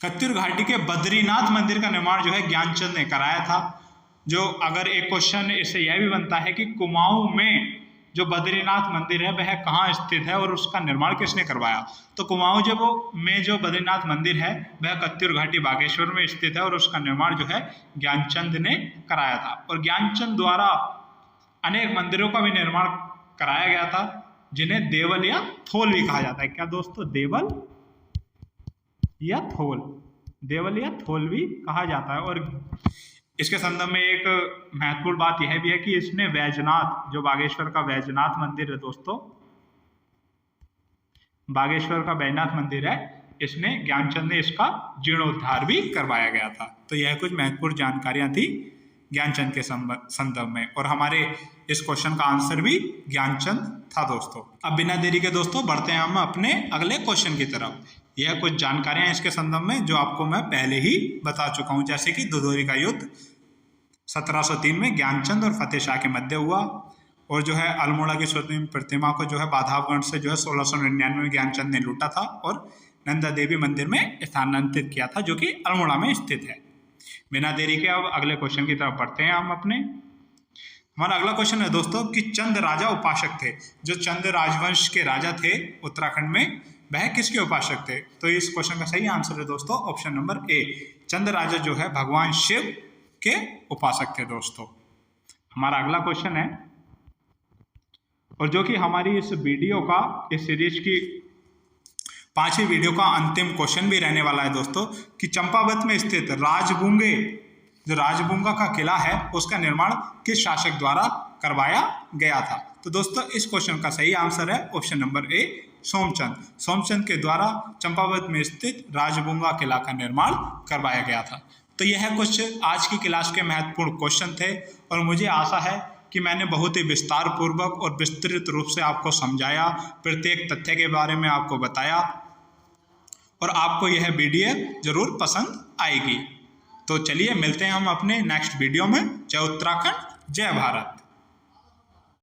कत्यूर घाटी के बद्रीनाथ मंदिर का निर्माण जो है ज्ञानचंद ने कराया था। जो अगर एक क्वेश्चन इससे यह भी बनता है कि कुमाऊं में जो बद्रीनाथ मंदिर है वह कहाँ स्थित है और उसका निर्माण किसने करवाया, तो कुमाऊं में जो बद्रीनाथ मंदिर है वह कत्यूर घाटी बागेश्वर में स्थित है और उसका निर्माण जो है ज्ञानचंद ने कराया था। और ज्ञानचंद द्वारा अनेक मंदिरों का भी निर्माण कराया गया था जिन्हें देवल या थोल भी कहा जाता है। क्या दोस्तों, देवल या थोल, देवल या थोल भी कहा जाता है। और इसके संदर्भ में एक महत्वपूर्ण बात यह भी है कि इसने वैजनाथ, जो बागेश्वर का वैजनाथ मंदिर है दोस्तों, बागेश्वर का वैजनाथ मंदिर है, इसने ज्ञानचंद ने इसका जीर्णोद्धार भी करवाया गया था। तो यह कुछ महत्वपूर्ण जानकारियां थी ज्ञानचंद के संदर्भ में, और हमारे इस क्वेश्चन का आंसर भी ज्ञानचंद था दोस्तों। अब बिना देरी के दोस्तों बढ़ते हैं हम अपने अगले क्वेश्चन की तरफ। यह कुछ जानकारियां इसके संदर्भ में जो आपको मैं पहले ही बता चुका हूं, जैसे कि दुधोरी का युद्ध 1703 में ज्ञानचंद और फतेह शाह के मध्य हुआ, और जो है अल्मोड़ा की स्वर्ण प्रतिमा को जो है बाधावगढ़ से जो है 1699 में ज्ञानचंद ने लूटा था और नंदा देवी मंदिर में स्थानांतरित किया था, जो कि अल्मोड़ा में स्थित है। बिना देरी के अब अगले क्वेश्चन की तरफ बढ़ते हैं हम अपने। हमारा अगला क्वेश्चन है दोस्तों कि चंद राजा उपासक थे। जो चंद राजवंश के राजा थे उत्तराखंड में, वह किसके उपासक थे? तो इस क्वेश्चन का सही आंसर है दोस्तों ऑप्शन नंबर ए, चंद राजा जो है भगवान शिव के उपासक थे दोस्तों। हमारा अगला क्वेश्चन है, और जो कि हमारी इस वीडियो का, इस सीरीज की 5वीं वीडियो का अंतिम क्वेश्चन भी रहने वाला है दोस्तों, कि चंपावत में स्थित राजबूंगे, जो राजबूंगा का किला है, उसका निर्माण किस शासक द्वारा करवाया गया था? तो दोस्तों इस क्वेश्चन का सही आंसर है option number A, Somchand. Somchand के द्वारा चंपावत में स्थित राजबूंगा किला का निर्माण करवाया गया था। तो यह कुछ आज की क्लास के महत्वपूर्ण क्वेश्चन थे, और मुझे आशा है कि मैंने बहुत ही विस्तार पूर्वक और विस्तृत रूप से आपको समझाया, प्रत्येक तथ्य के बारे में आपको बताया, और आपको यह वीडियो जरूर पसंद आएगी। तो चलिए मिलते हैं हम अपने नेक्स्ट वीडियो में। जय उत्तराखंड, जय भारत।